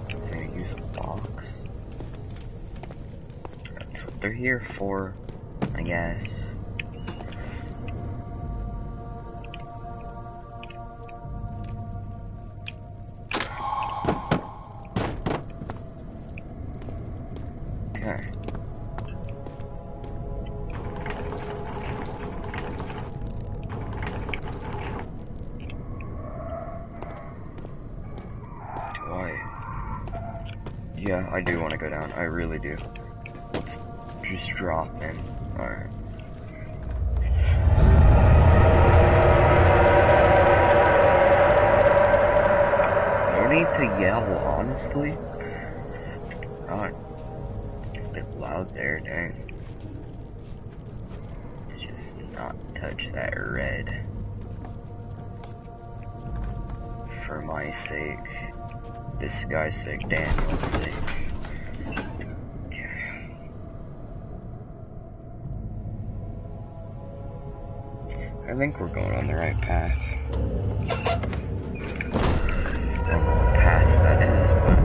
Can I use a box? That's what they're here for, I guess. Yeah, I do want to go down. I really do. Let's just drop in. Alright. No need to yell, honestly. God. A bit loud there, dang. Let's just not touch that red. For my sake. This guy's sake, Daniel's sake. Okay. I think we're going on the right path. I don't know what path that is, but...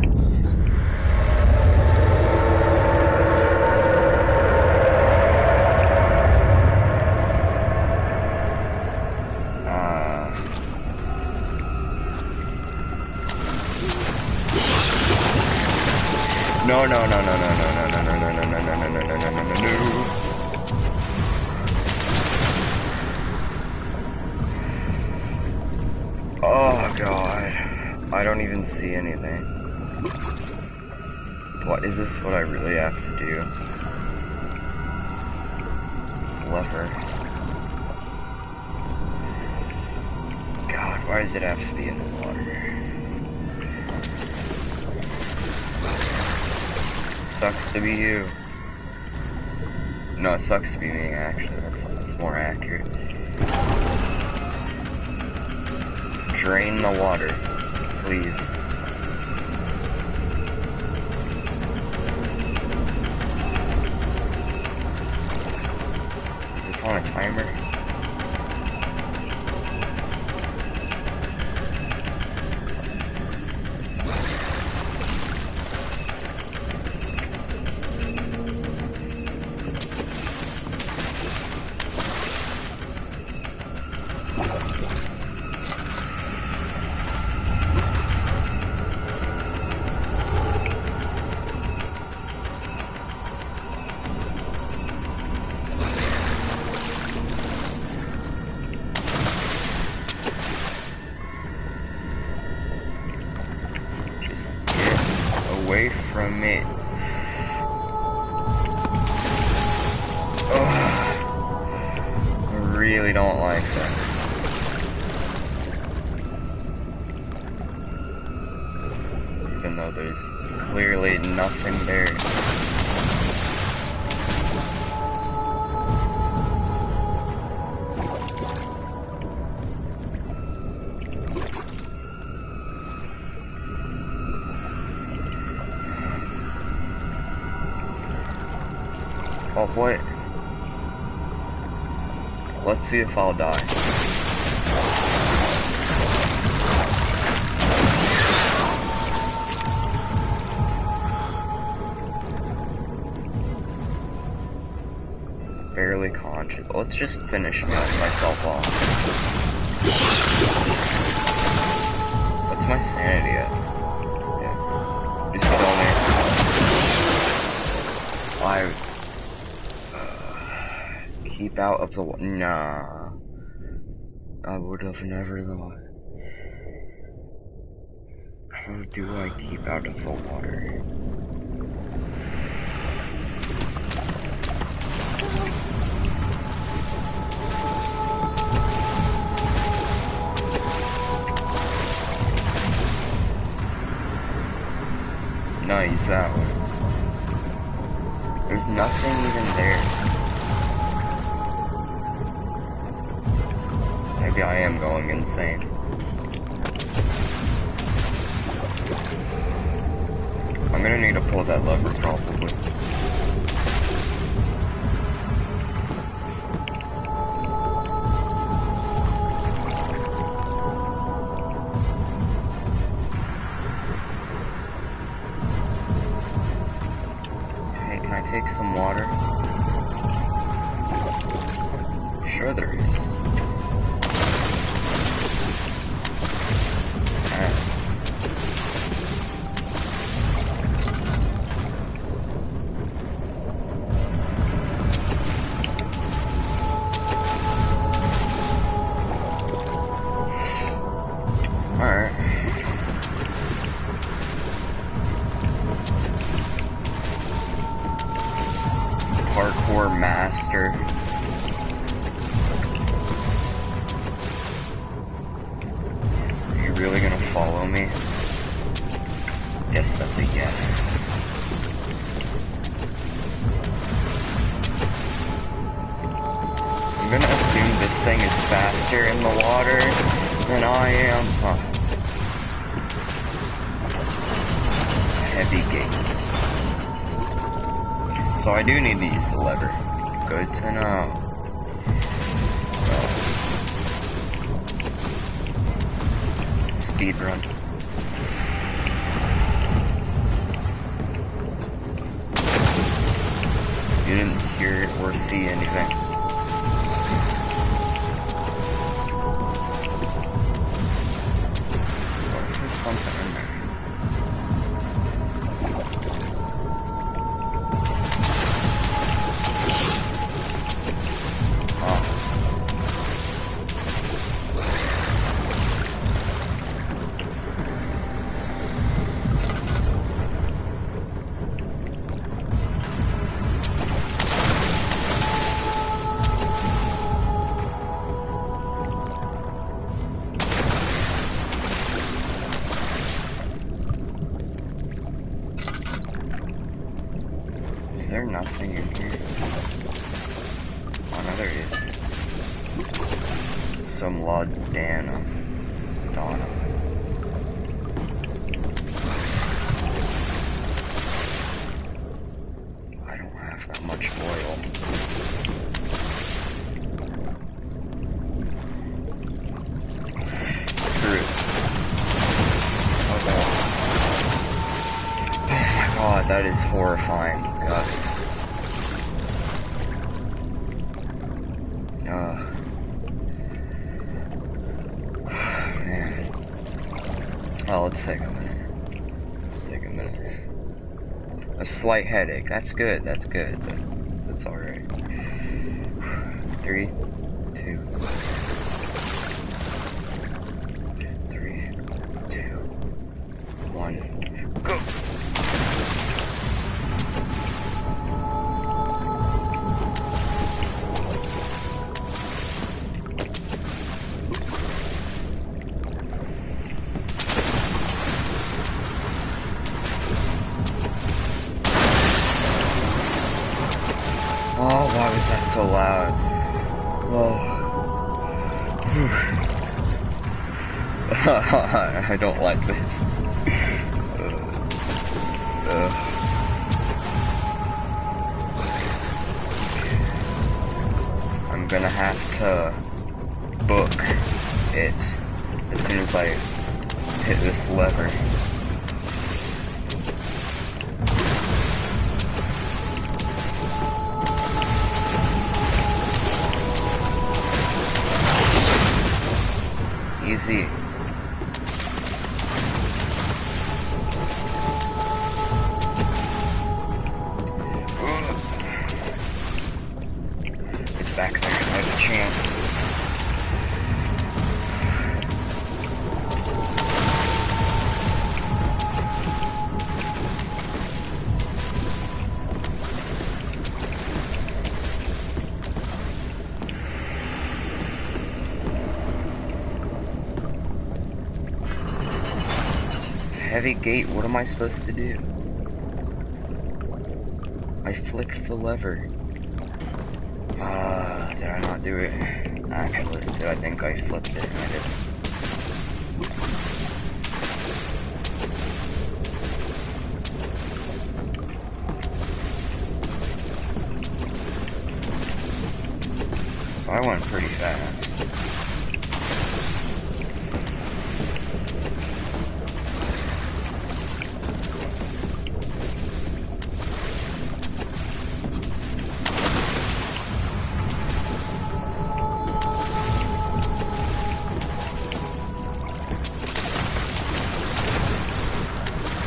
No, no, no, no, no, no, no, no, no, no, no, no, no, no, no, no, no, no, no. Oh god, I don't even see anything. What is this? What I really have to do? Lever. God, why does it have to be in the water? Sucks to be you. No, it sucks to be me, actually. That's more accurate. Drain the water, please. Is this on a timer? Away from it. Ugh. I really don't like that. Even though there's clearly nothing there. Oh boy. Let's see if I'll die. Barely conscious. Let's just finish myself off. What's my sanity at? Yeah. Just kill me. Why? Keep out of the water. Nah. I would have never thought. How do I keep out of the water? Nice, that one. There's nothing even there. Maybe I am going insane. I'm gonna need to pull that lever probably. Hey, can I take some water? Sure there is. faster. Are you really gonna follow me? Yes, that's a yes. I'm gonna assume this thing is faster in the water than I am. Huh. Heavy gate. So I do need to use the lever. Good to know. Speed run. You didn't hear or see anything. What if there's something in there? Is there nothing in here? Oh no, there is. Some Donna. I don't have that much oil. Screw it. Oh my god, that is horrifying. God. Man. Oh, let's take a minute. Let's take a minute. A slight headache. That's good. That's good. That's alright. 3, 2. 3, 2, 1. Go! Oh, why was that so loud? Oh. I don't like this. I'm gonna have to book it as soon as I hit this lever. Easy. It's back there. I have a chance. Heavy gate, what am I supposed to do? I flicked the lever. Did I not do it? Actually, did I think I flipped it? I didn't. So I went pretty fast.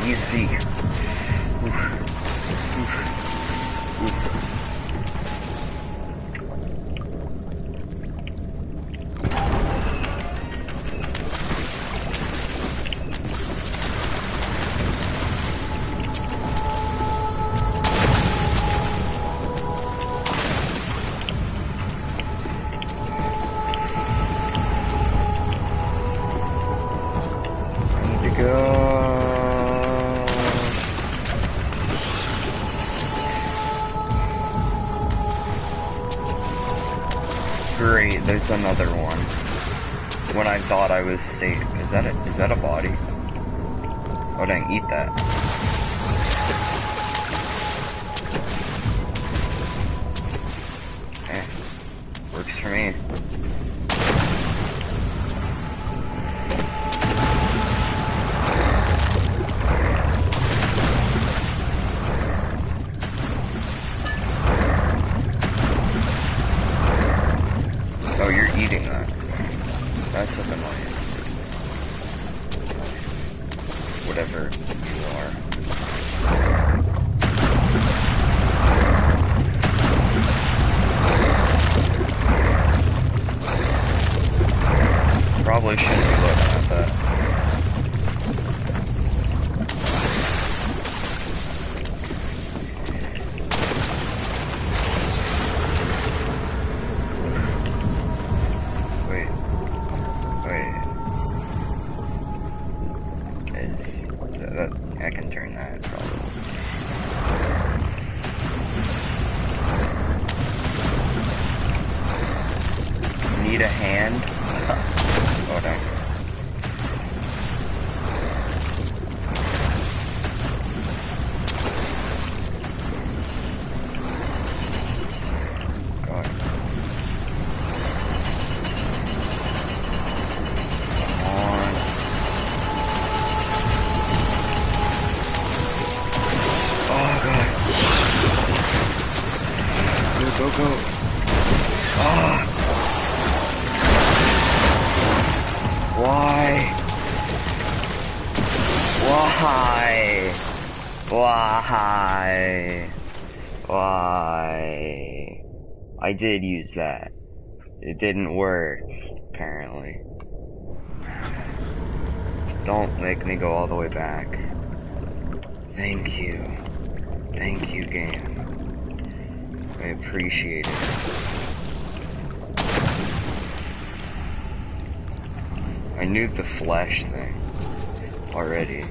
Easy. Oof. Oof. Oof. was another one. When I thought I was safe. Is that a body? Oh dang, eat that. Eh, works for me. Oh, you're eating that. That's what the noise. Whatever you are. Probably shouldn't be looking at that. I can turn that probably. Need a hand? Oh dang. God. Come on. Oh god. Go, go, go. Ah. Why? Why? Why? Why? I did use that. It didn't work, apparently. Just don't make me go all the way back. Thank you. Thank you, game. I appreciate it. I knew the flesh thing already.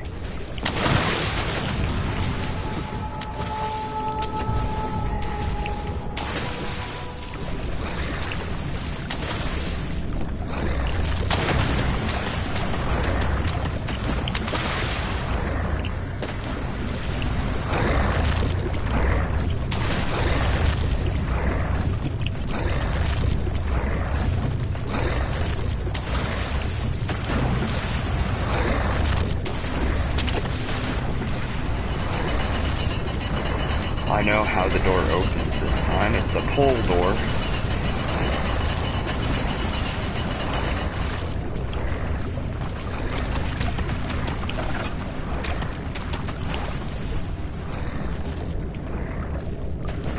I know how the door opens this time. It's a pull door.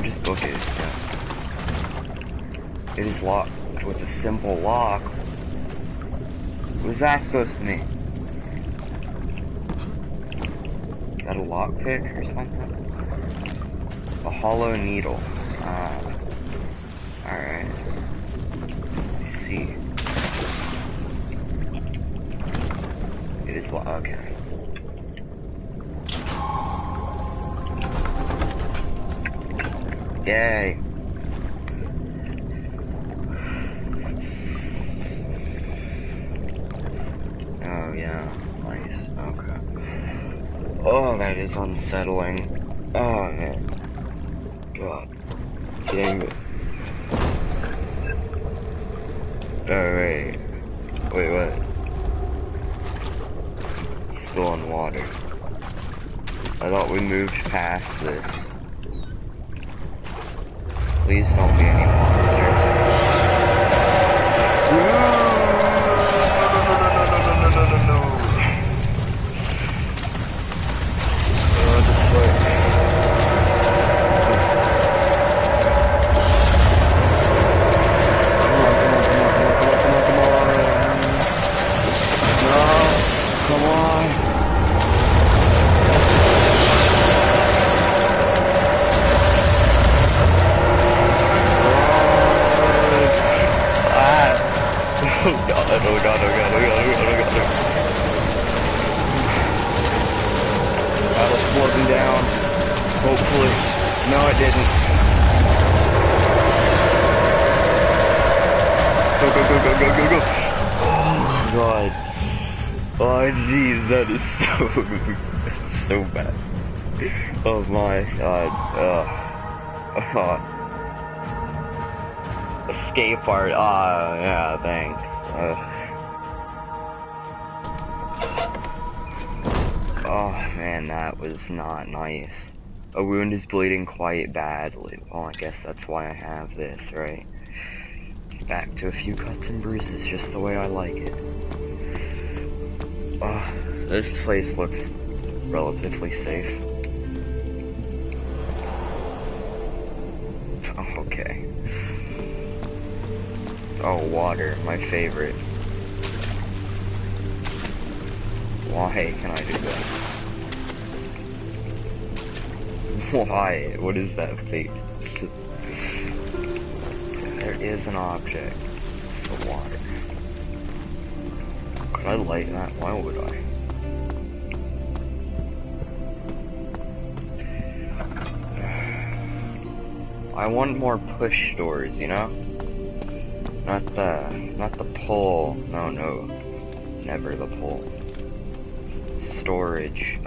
Just book it. Yeah. It is locked with a simple lock. What is that supposed to mean? Is that a lockpick or something? A hollow needle. Alright. I see. It is okay. Yay. Oh yeah, nice. Okay. Oh, that is unsettling. Oh man. God. Dang it. Oh, wait. Wait, what? Still on water. I thought we moved past this. Please don't be any monsters. No. Oh, this way. Oh god, oh god, oh god, oh god, oh god, oh god. That'll slow me down. Hopefully. No, it didn't. Go, go, go, go, go, go, go! Oh, God. Oh, jeez, that is so... that's so bad. Oh, my God. Escape art. Ah, yeah, thanks. Oh, man, that was not nice. A wound is bleeding quite badly. Well, I guess that's why I have this, right? Back to a few cuts and bruises, just the way I like it. Oh, this place looks relatively safe. Oh, okay. Oh, water, my favorite. Why can I do that? Why? What is that face? There is an object. It's the water. Could I light that? Why would I? I want more push doors, you know? Not the pull. No, never the pull. Storage,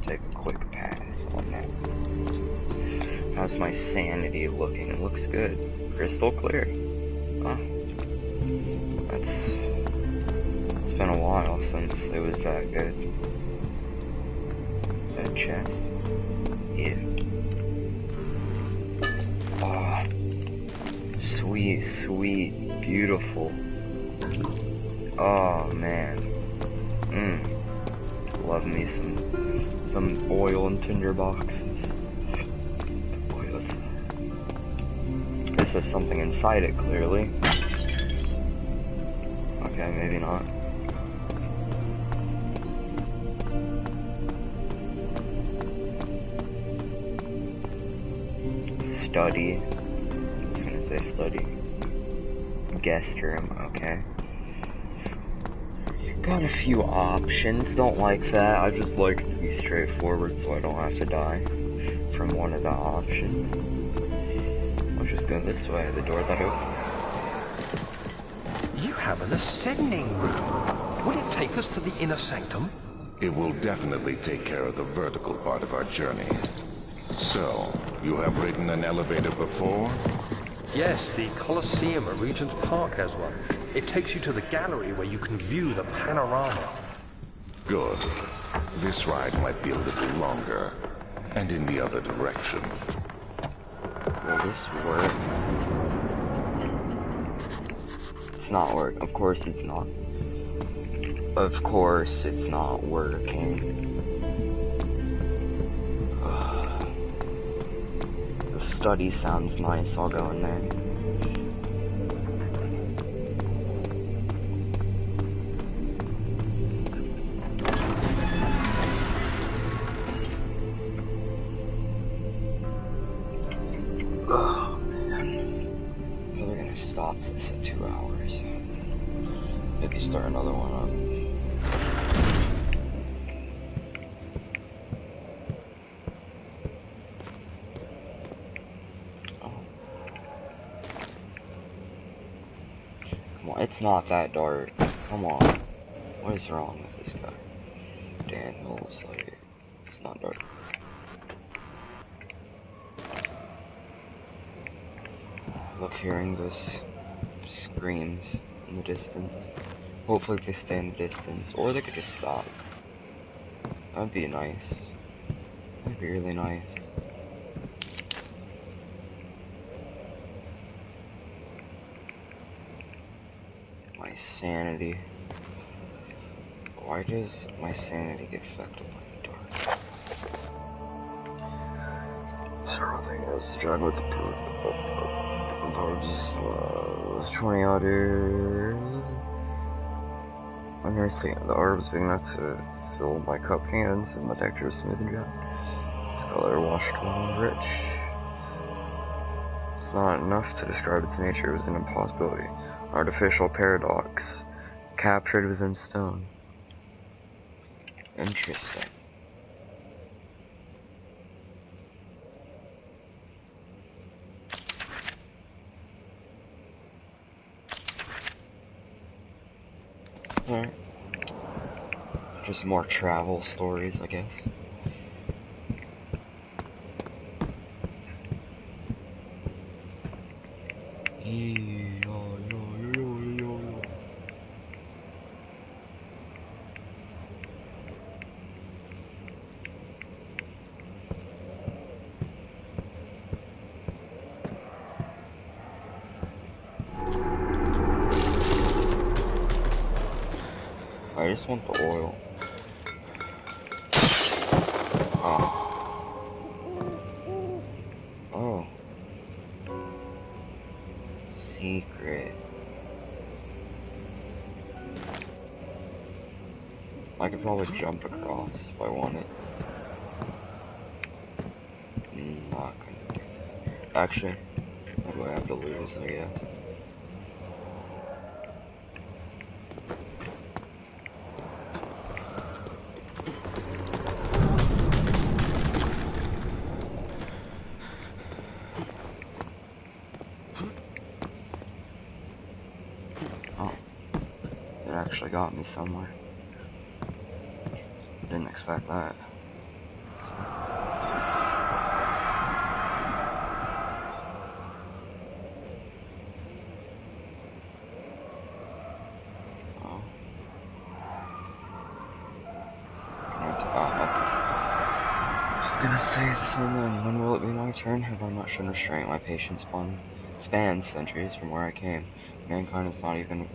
take a quick pass on that. How's my sanity looking? It looks good. Crystal clear. Oh. It's been a while since it was that good. Is that a chest? Yeah. Oh. Sweet, sweet, beautiful. Oh, man. Love me some oil and tinder boxes. Boy, this has something inside it, clearly. Okay, maybe not. Study. I was gonna say study. Guest room, okay. Got a few options, don't like that. I just like it to be straightforward so I don't have to die from one of the options. I'll just go this way, the door that opens. You have an ascending room. Would it take us to the inner sanctum? It will definitely take care of the vertical part of our journey. So, you have ridden an elevator before? Yes, the Colosseum at Regent's Park has one. It takes you to the gallery where you can view the panorama. Good. This ride might be a little longer, and in the other direction. Will this work? It's not working. Of course it's not. Of course it's not working. The study sounds nice. I'll go in there. Stop this at 2 hours. Maybe start another one up. Oh. Come on, it's not that dark. Come on. What is wrong with this guy? Daniel's like, it's not dark. I love hearing those screams in the distance. Hopefully they stay in the distance, or they could just stop. That'd be nice. That'd be really nice. My sanity. Why does my sanity get affected by the dark? Several things to drive with the was 20 others. Unearthing the orbs being enough to fill my cup hands and my texture is smooth and dry. Its color washed and rich. It's not enough to describe its nature. It was an impossibility. Artificial paradox. Captured within stone. Interesting. Alright. Just more travel stories, I guess. I just want the oil. Oh. Oh. Secret. I could probably jump across if I wanted. Not gonna do that. Actually, what do I have to lose, I guess? Oh, it actually got me somewhere. Didn't expect that. Oh. Just gonna say this one. When will it be my turn? Have I not shown restraint? My patience spans centuries from where I came. Mankind has not even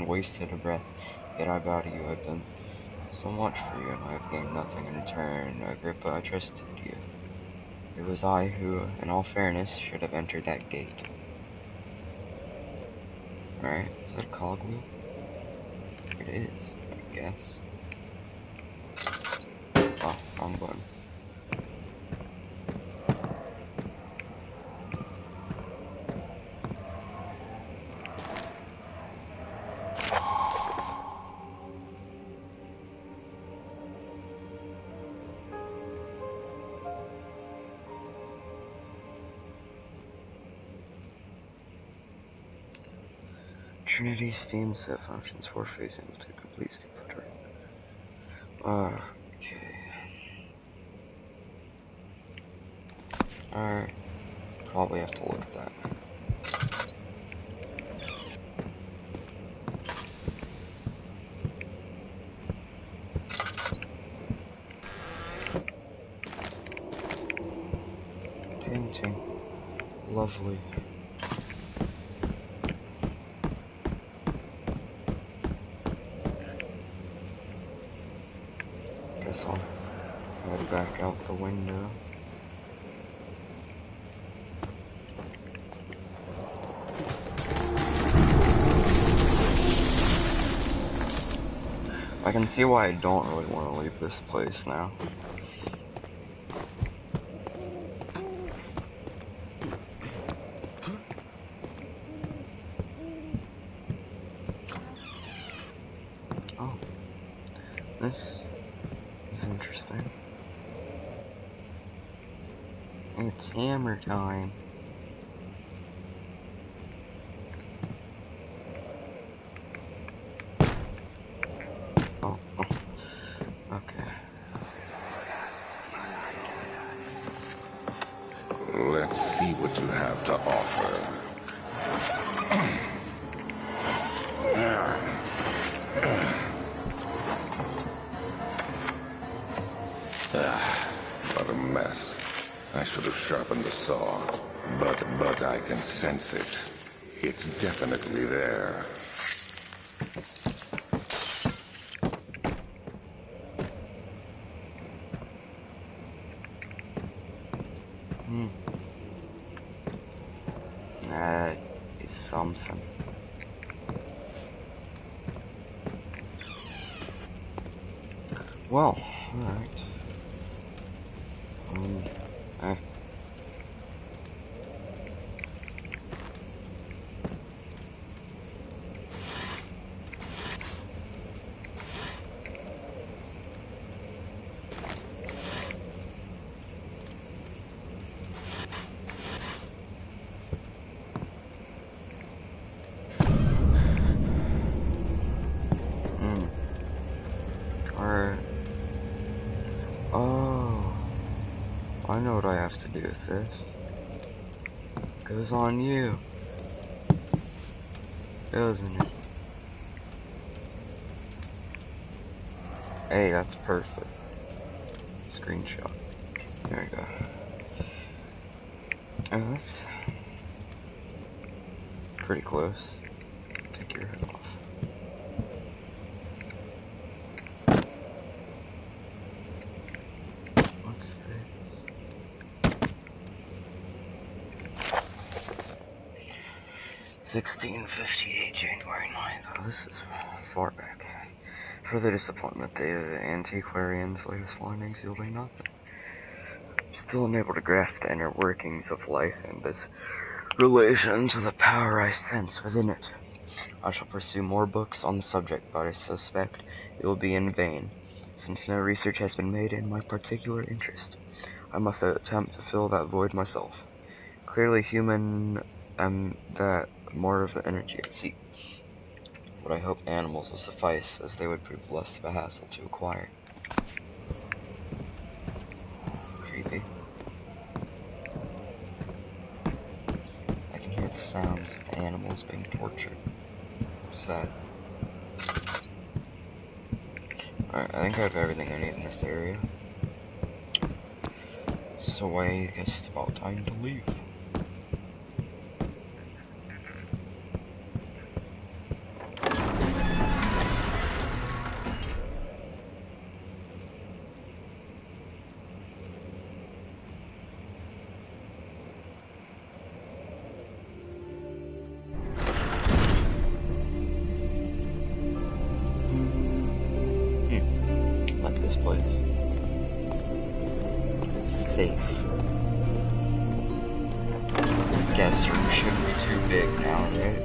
wasted a breath. Yet I bow to you. I've done so much for you, and I have gained nothing in return. Agrippa, I trusted you. It was I who, in all fairness, should have entered that gate. Alright, is that a cogwheel? It is, I guess. Oh, wrong button. Trinity steam set functions 4 phase able to complete steam filtering. Okay. Alright. Probably have to look at that. Painting. Lovely. Guess I'll head back out the window. I can see why I don't really want to leave this place now. Oh, this is interesting. It's hammer time. Oh, okay. Let's see what you have to offer. What a mess. I should have sharpened the saw. But I can sense it. It's definitely there. That is something. Well, alright. Eh. know what I have to do with this. Goes on you. Doesn't it? Hey, that's perfect. Screenshot. There we go. Oh, that's pretty close. Take your head off. What's this? 1658, January 9th. Oh, this is far back. Further disappointment, the antiquarian's latest findings yielding nothing. Still unable to grasp the inner workings of life and its relation to the power I sense within it. I shall pursue more books on the subject, but I suspect it will be in vain, since no research has been made in my particular interest. I must attempt to fill that void myself. Clearly human that more of the energy I seek, but I hope animals will suffice, as they would prove less of a hassle to acquire. Creepy. I can hear the sounds of animals being tortured. Sad. Alright, I think I have everything I need in this area. So I guess it's about time to leave. Like this place. Safe. Guest room shouldn't be too big now, right?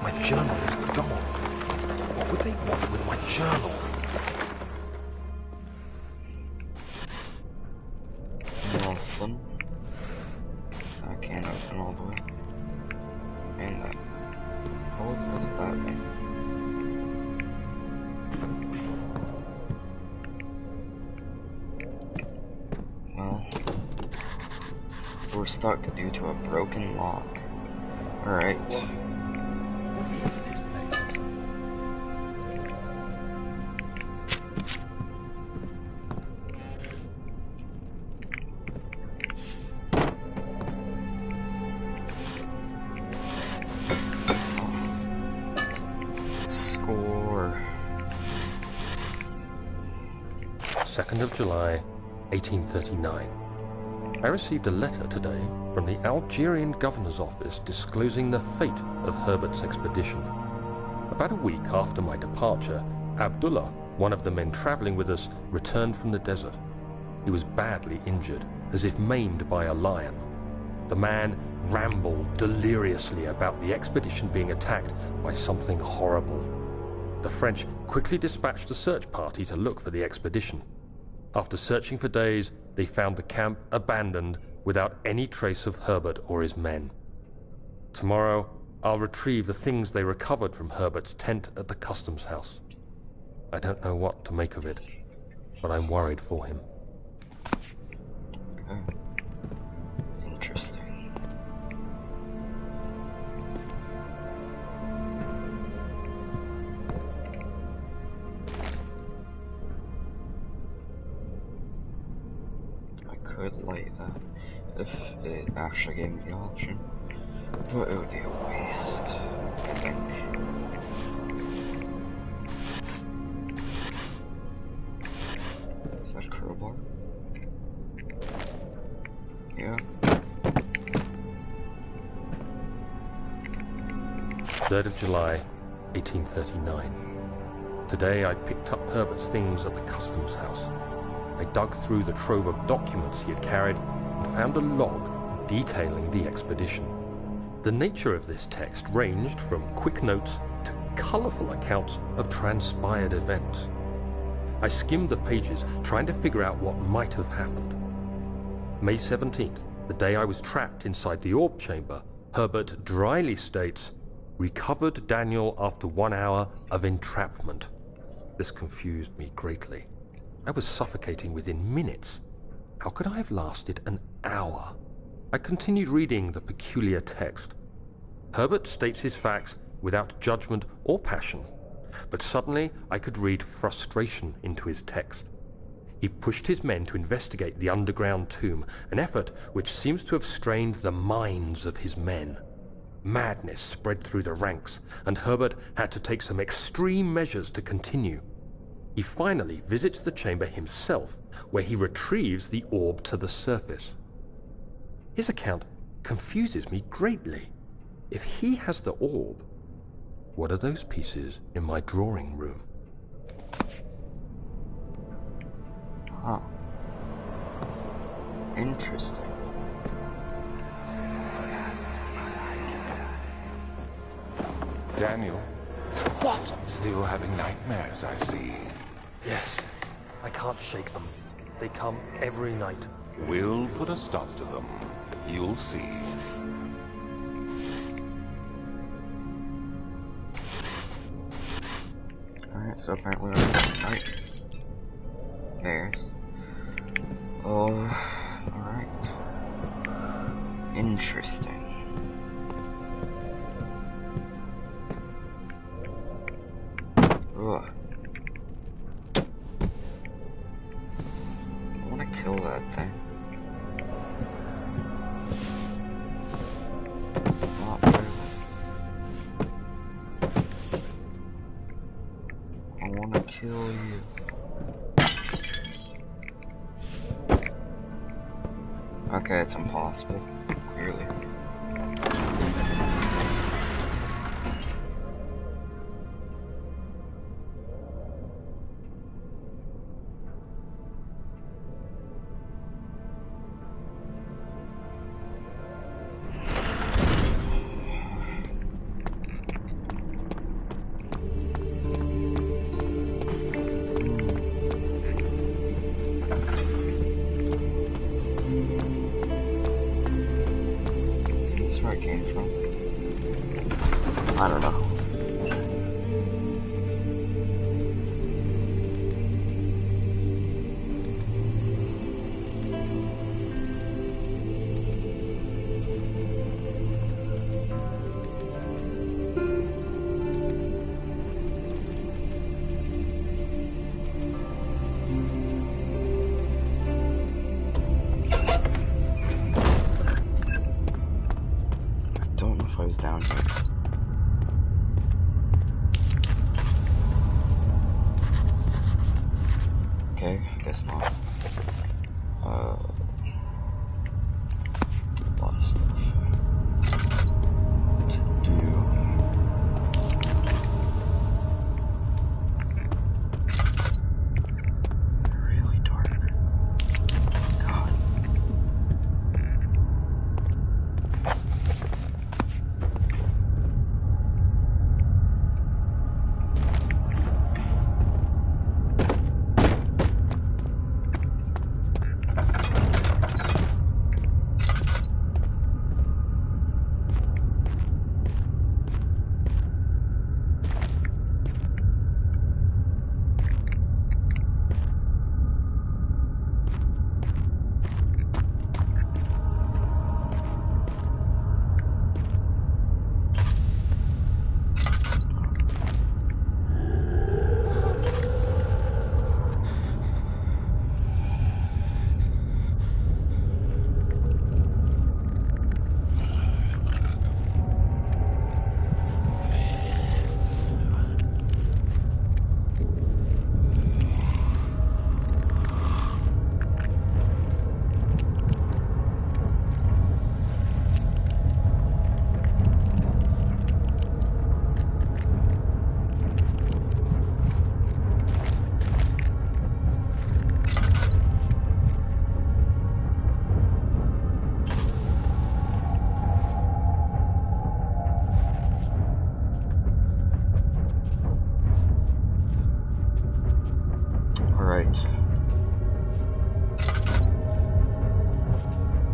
My journal is gone. What would they want with my journal? Nothing. I can't open all the way. And that. What was that mean? Well, we're stuck due to a broken lock. Alright. What is this place? Score. 2nd of July, 1839. I received a letter today from the Algerian governor's office disclosing the fate of Herbert's expedition. About a week after my departure, Abdullah, one of the men traveling with us, returned from the desert. He was badly injured, as if maimed by a lion. The man rambled deliriously about the expedition being attacked by something horrible. The French quickly dispatched a search party to look for the expedition. After searching for days, they found the camp abandoned without any trace of Herbert or his men. Tomorrow, I'll retrieve the things they recovered from Herbert's tent at the customs house. I don't know what to make of it, but I'm worried for him. Okay. Interesting. Could light that if it actually gave me the option, but it would be a waste, I think. Is that a crowbar? Yeah. 3rd of July, 1839. Today I picked up Herbert's things at the customs house. I dug through the trove of documents he had carried and found a log detailing the expedition. The nature of this text ranged from quick notes to colourful accounts of transpired events. I skimmed the pages, trying to figure out what might have happened. May 17th, the day I was trapped inside the orb chamber, Herbert dryly states, recovered Daniel after 1 hour of entrapment. This confused me greatly. I was suffocating within minutes. How could I have lasted an hour? I continued reading the peculiar text. Herbert states his facts without judgment or passion, but suddenly I could read frustration into his text. He pushed his men to investigate the underground tomb, an effort which seems to have strained the minds of his men. Madness spread through the ranks, and Herbert had to take some extreme measures to continue. He finally visits the chamber himself, where he retrieves the orb to the surface. His account confuses me greatly. If he has the orb, what are those pieces in my drawing room? Huh. Interesting. Daniel? What? Still having nightmares, I see. Yes, I can't shake them. They come every night. We'll put a stop to them. You'll see. Alright, so apparently that's night. Bears. Oh, alright. Interesting. Ugh. I wanna kill that thing. Not really. I wanna kill you. Okay, it's impossible, clearly. I don't know. I don't know if I was down here. Okay, guess not. A lot of stuff to do. Really dark. God.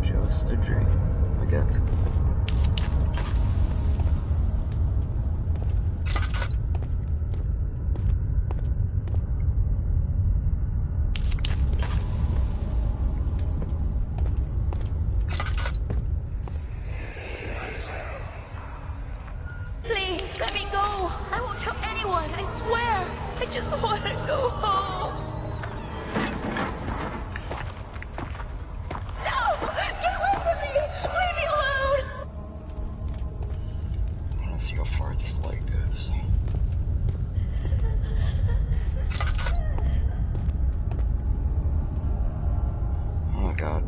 Just a dream, I guess. God.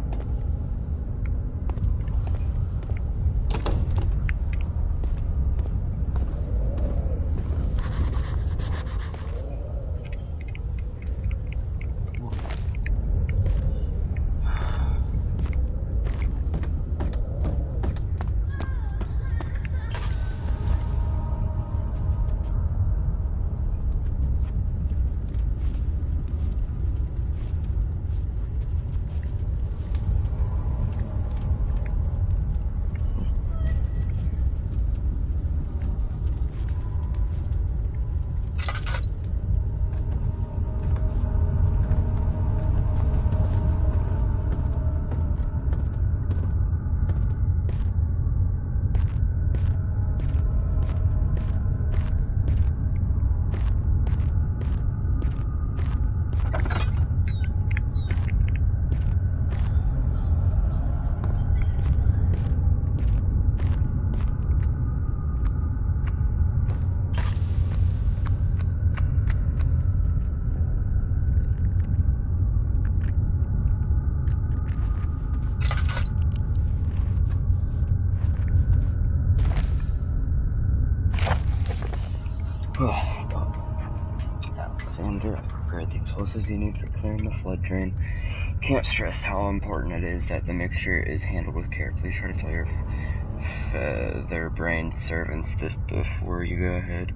Alexander, prepare the explosives you need for clearing the flood drain. Can't stress how important it is that the mixture is handled with care. Please try to tell your feather-brained servants this before you go ahead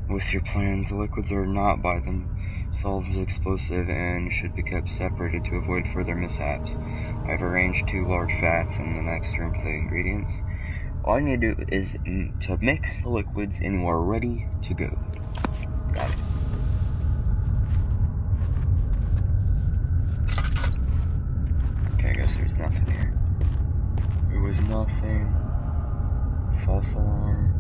with your plans. The liquids are not by themselves explosive and should be kept separated to avoid further mishaps. I've arranged 2 large vats in the next room for the ingredients. All you need to do is to mix the liquids and you are ready to go. Got it. Okay, I guess there's nothing here. There was nothing. False alarm.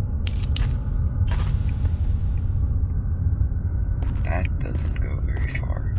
That doesn't go very far.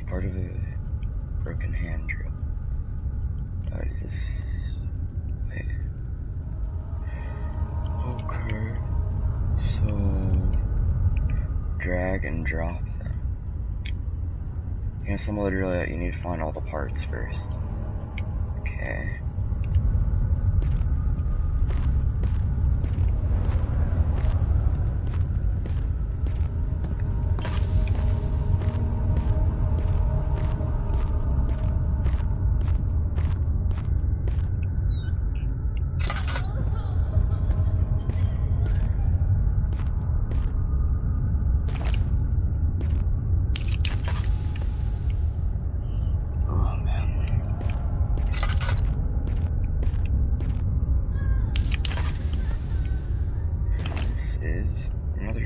Part of a broken hand drill. What is this? Wait. Okay. So drag and drop them. You know, some literally you need to find all the parts first. Okay.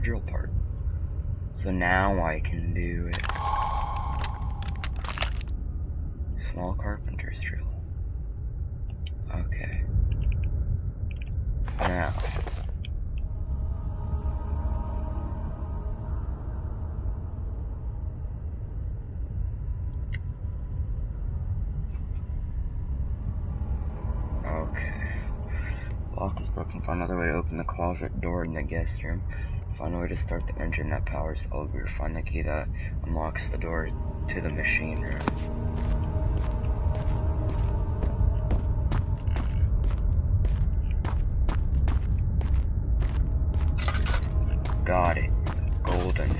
Drill part. So now I can do it. Small carpenter's drill. Okay. Now. Okay. Lock is broken. Find another way to open the closet door in the guest room. Find a way to start the engine that powers the elevator. Find the key that unlocks the door to the machine room. Got it. Golden.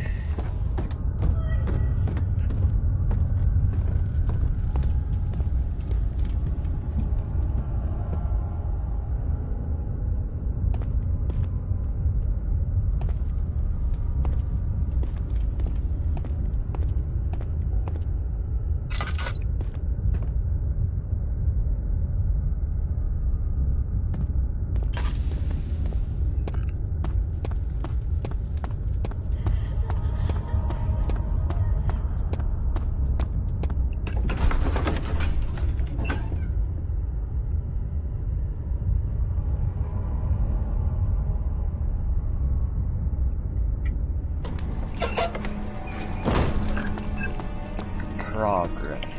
Progress.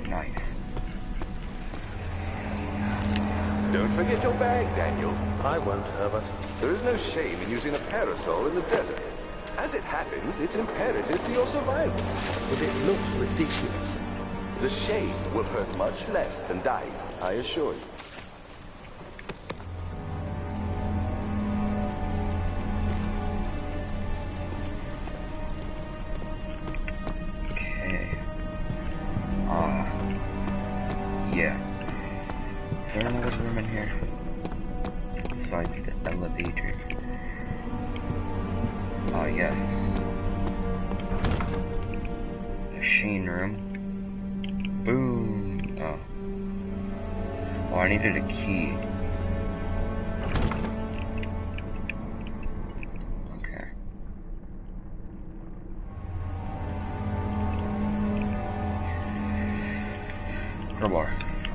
Nice. Don't forget your bag, Daniel. I won't, Herbert. There is no shame in using a parasol in the desert. As it happens, it's imperative to your survival. But it looks ridiculous. The shade will hurt much less than dying, I assure you. Okay. Yeah. Is there another room in here? Besides the elevator. Yes. Machine room. Boom. Oh. Oh, I needed a key. Okay. Crowbar.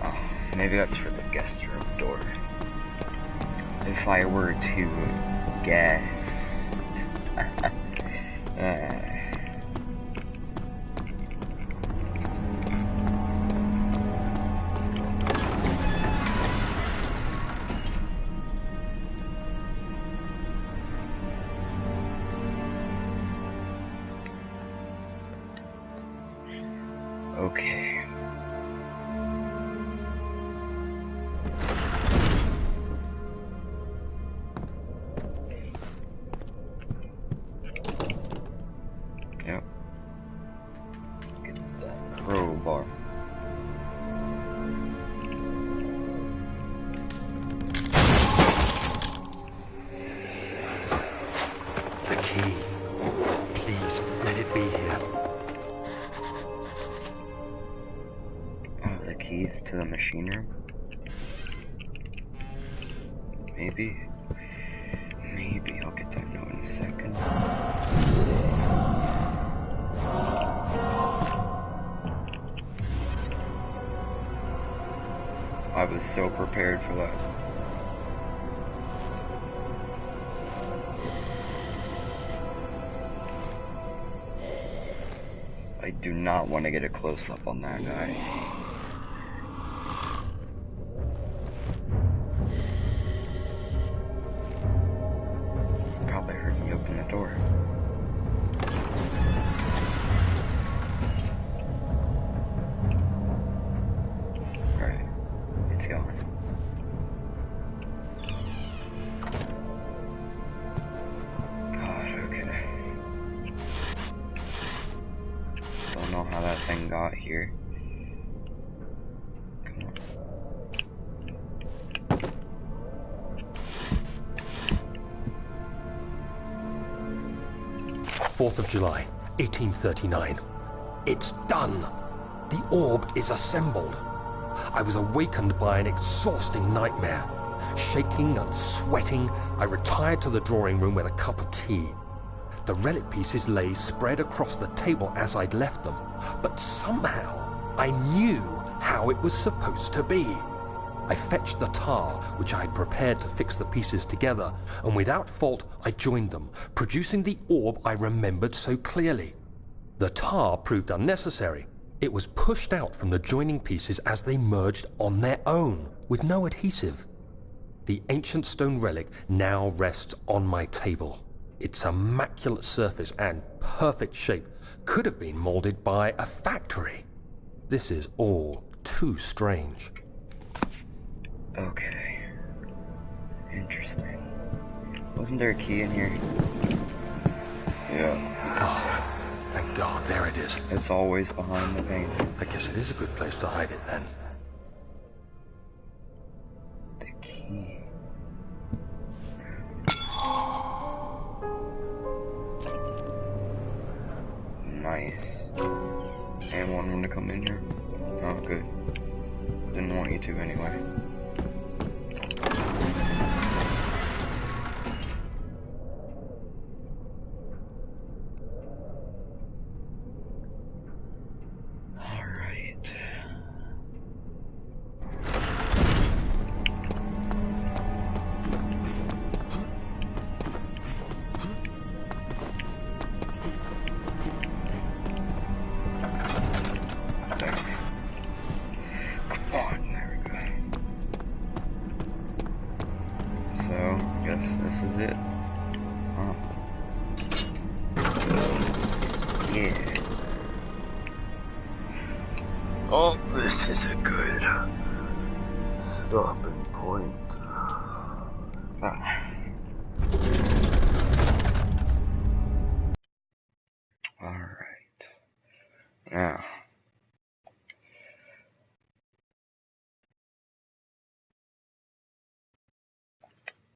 Oh, maybe that's for the guest room door. If I were to guess. Okay. Yep. Get that crowbar. The key. Please, let it be here. Oh, the keys to the machine room? Maybe. Maybe I'll get that note in a second. I was so prepared for that. I do not want to get a close-up on that, guys. Probably heard me open the door. Alright, it's gone. God, okay. Don't know how that thing got here. Come on. 4th of July, 1839. It's done. The orb is assembled. I was awakened by an exhausting nightmare. Shaking and sweating, I retired to the drawing room with a cup of tea. The relic pieces lay spread across the table as I'd left them, but somehow I knew how it was supposed to be. I fetched the tar, which I had prepared to fix the pieces together, and without fault I joined them, producing the orb I remembered so clearly. The tar proved unnecessary. It was pushed out from the joining pieces as they merged on their own, with no adhesive. The ancient stone relic now rests on my table. Its immaculate surface and perfect shape could have been molded by a factory. This is all too strange. Okay. Interesting. Wasn't there a key in here? Yeah. Oh, thank God, there it is. It's always behind the painting. I guess it is a good place to hide it then. The key. Nice. And want him to come in here? Oh, good. Didn't want you to anyway. Alright. So, guess this is it. Huh. Yeah. Oh, this is a good stopping point. Alright. Now,